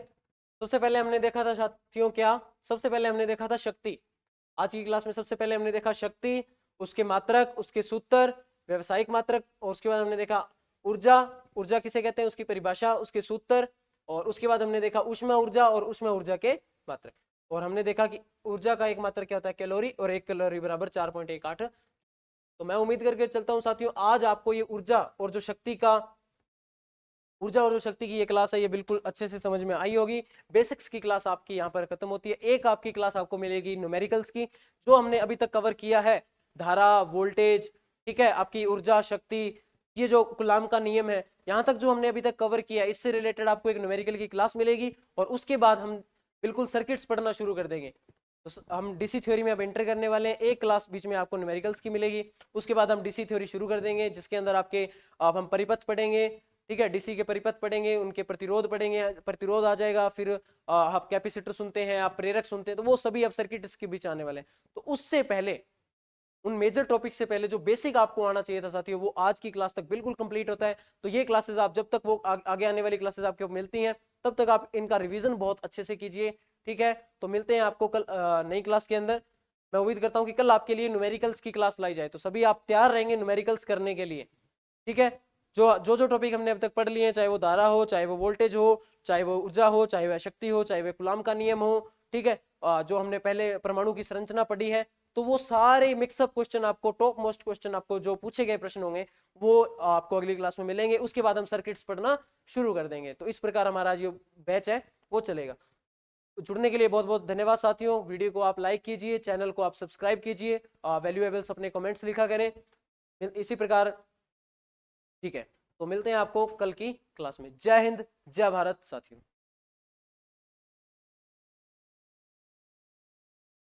सबसे पहले हमने देखा था साथियों क्या, सबसे पहले हमने देखा था शक्ति। आज की क्लास में सबसे पहले हमने देखा शक्ति, उसके मात्रक, उसके सूत्र, व्यवसायिक मात्रक, और उसके बाद हमने देखा ऊर्जा, ऊर्जा किसे कहते हैं उसकी परिभाषा, उसके सूत्र, और उसके बाद हमने देखा ऊष्मा ऊर्जा और ऊष्मा ऊर्जा के मात्रक। और हमने देखा कि ऊर्जा का एक मात्रक क्या होता है, कैलोरी, और एक कैलोरी बराबर 4.18। तो मैं उम्मीद करके चलता हूं साथियों, आज आपको ये ऊर्जा और जो शक्ति की ये क्लास है ये बिल्कुल अच्छे से समझ में आई होगी। बेसिक्स की क्लास आपकी यहाँ पर खत्म होती है। एक आपकी क्लास आपको मिलेगी न्यूमेरिकल्स की, जो हमने अभी तक कवर किया है, धारा, वोल्टेज, ठीक है, आपकी ऊर्जा, शक्ति, ये जो कूलाम का नियम है, यहाँ तक जो हमने अभी तक कवर किया, इससे रिलेटेड आपको एक न्यूमेरिकल की क्लास मिलेगी। और उसके बाद हम बिल्कुल सर्किट्स पढ़ना शुरू कर देंगे। तो हम डीसी थ्योरी में अब एंटर करने वाले हैं। एक क्लास बीच में आपको न्यूमेरिकल्स की मिलेगी, उसके बाद हम डीसी थ्योरी शुरू कर देंगे, जिसके अंदर आपके अब हम परिपथ पढ़ेंगे, ठीक है, डीसी के परिपथ पढ़ेंगे, उनके प्रतिरोध पढ़ेंगे, प्रतिरोध आ जाएगा, फिर आप कैपेसिटर सुनते हैं, आप प्रेरक सुनते हैं, तो वो सभी अब सर्किट इसके बीच आने वाले हैं। तो उससे पहले, उन मेजर टॉपिक से पहले जो बेसिक आपको आना चाहिए था साथियों, वो आज की क्लास तक बिल्कुल कंप्लीट होता है। तो ये क्लासेस आप जब तक वो आगे आने वाली क्लासेस आपको मिलती हैं, तब तक आप इनका रिवीजन बहुत अच्छे से कीजिए, ठीक है। तो मिलते हैं आपको कल नई क्लास के अंदर। मैं उम्मीद करता हूं कि कल आपके लिए न्यूमेरिकल्स की क्लास लाई जाए, तो सभी आप तैयार रहेंगे न्यूमेरिकल्स करने के लिए, ठीक है। जो टॉपिक हमने अब तक पढ़ लिए हैं, चाहे वो धारा हो, चाहे वो वोल्टेज हो, चाहे वो ऊर्जा हो, चाहे वह शक्ति हो, चाहे वह कूलाम का नियम हो, ठीक है, जो हमने पहले परमाणु की संरचना पढ़ी है, तो वो सारे मिक्सअप क्वेश्चन आपको, टॉप मोस्ट क्वेश्चन आपको जो पूछे गए प्रश्न होंगे, वो आपको अगली क्लास में मिलेंगे। उसके बाद हम सर्किट्स पढ़ना शुरू कर देंगे। तो इस प्रकार हमारा जो बैच है वो चलेगा। जुड़ने के लिए बहुत बहुत धन्यवाद साथियों। वीडियो को आप लाइक कीजिए, चैनल को आप सब्सक्राइब कीजिए, वैल्यूएबल्स अपने कमेंट्स लिखा करें इसी प्रकार, ठीक है। तो मिलते हैं आपको कल की क्लास में। जय हिंद, जय भारत साथियों।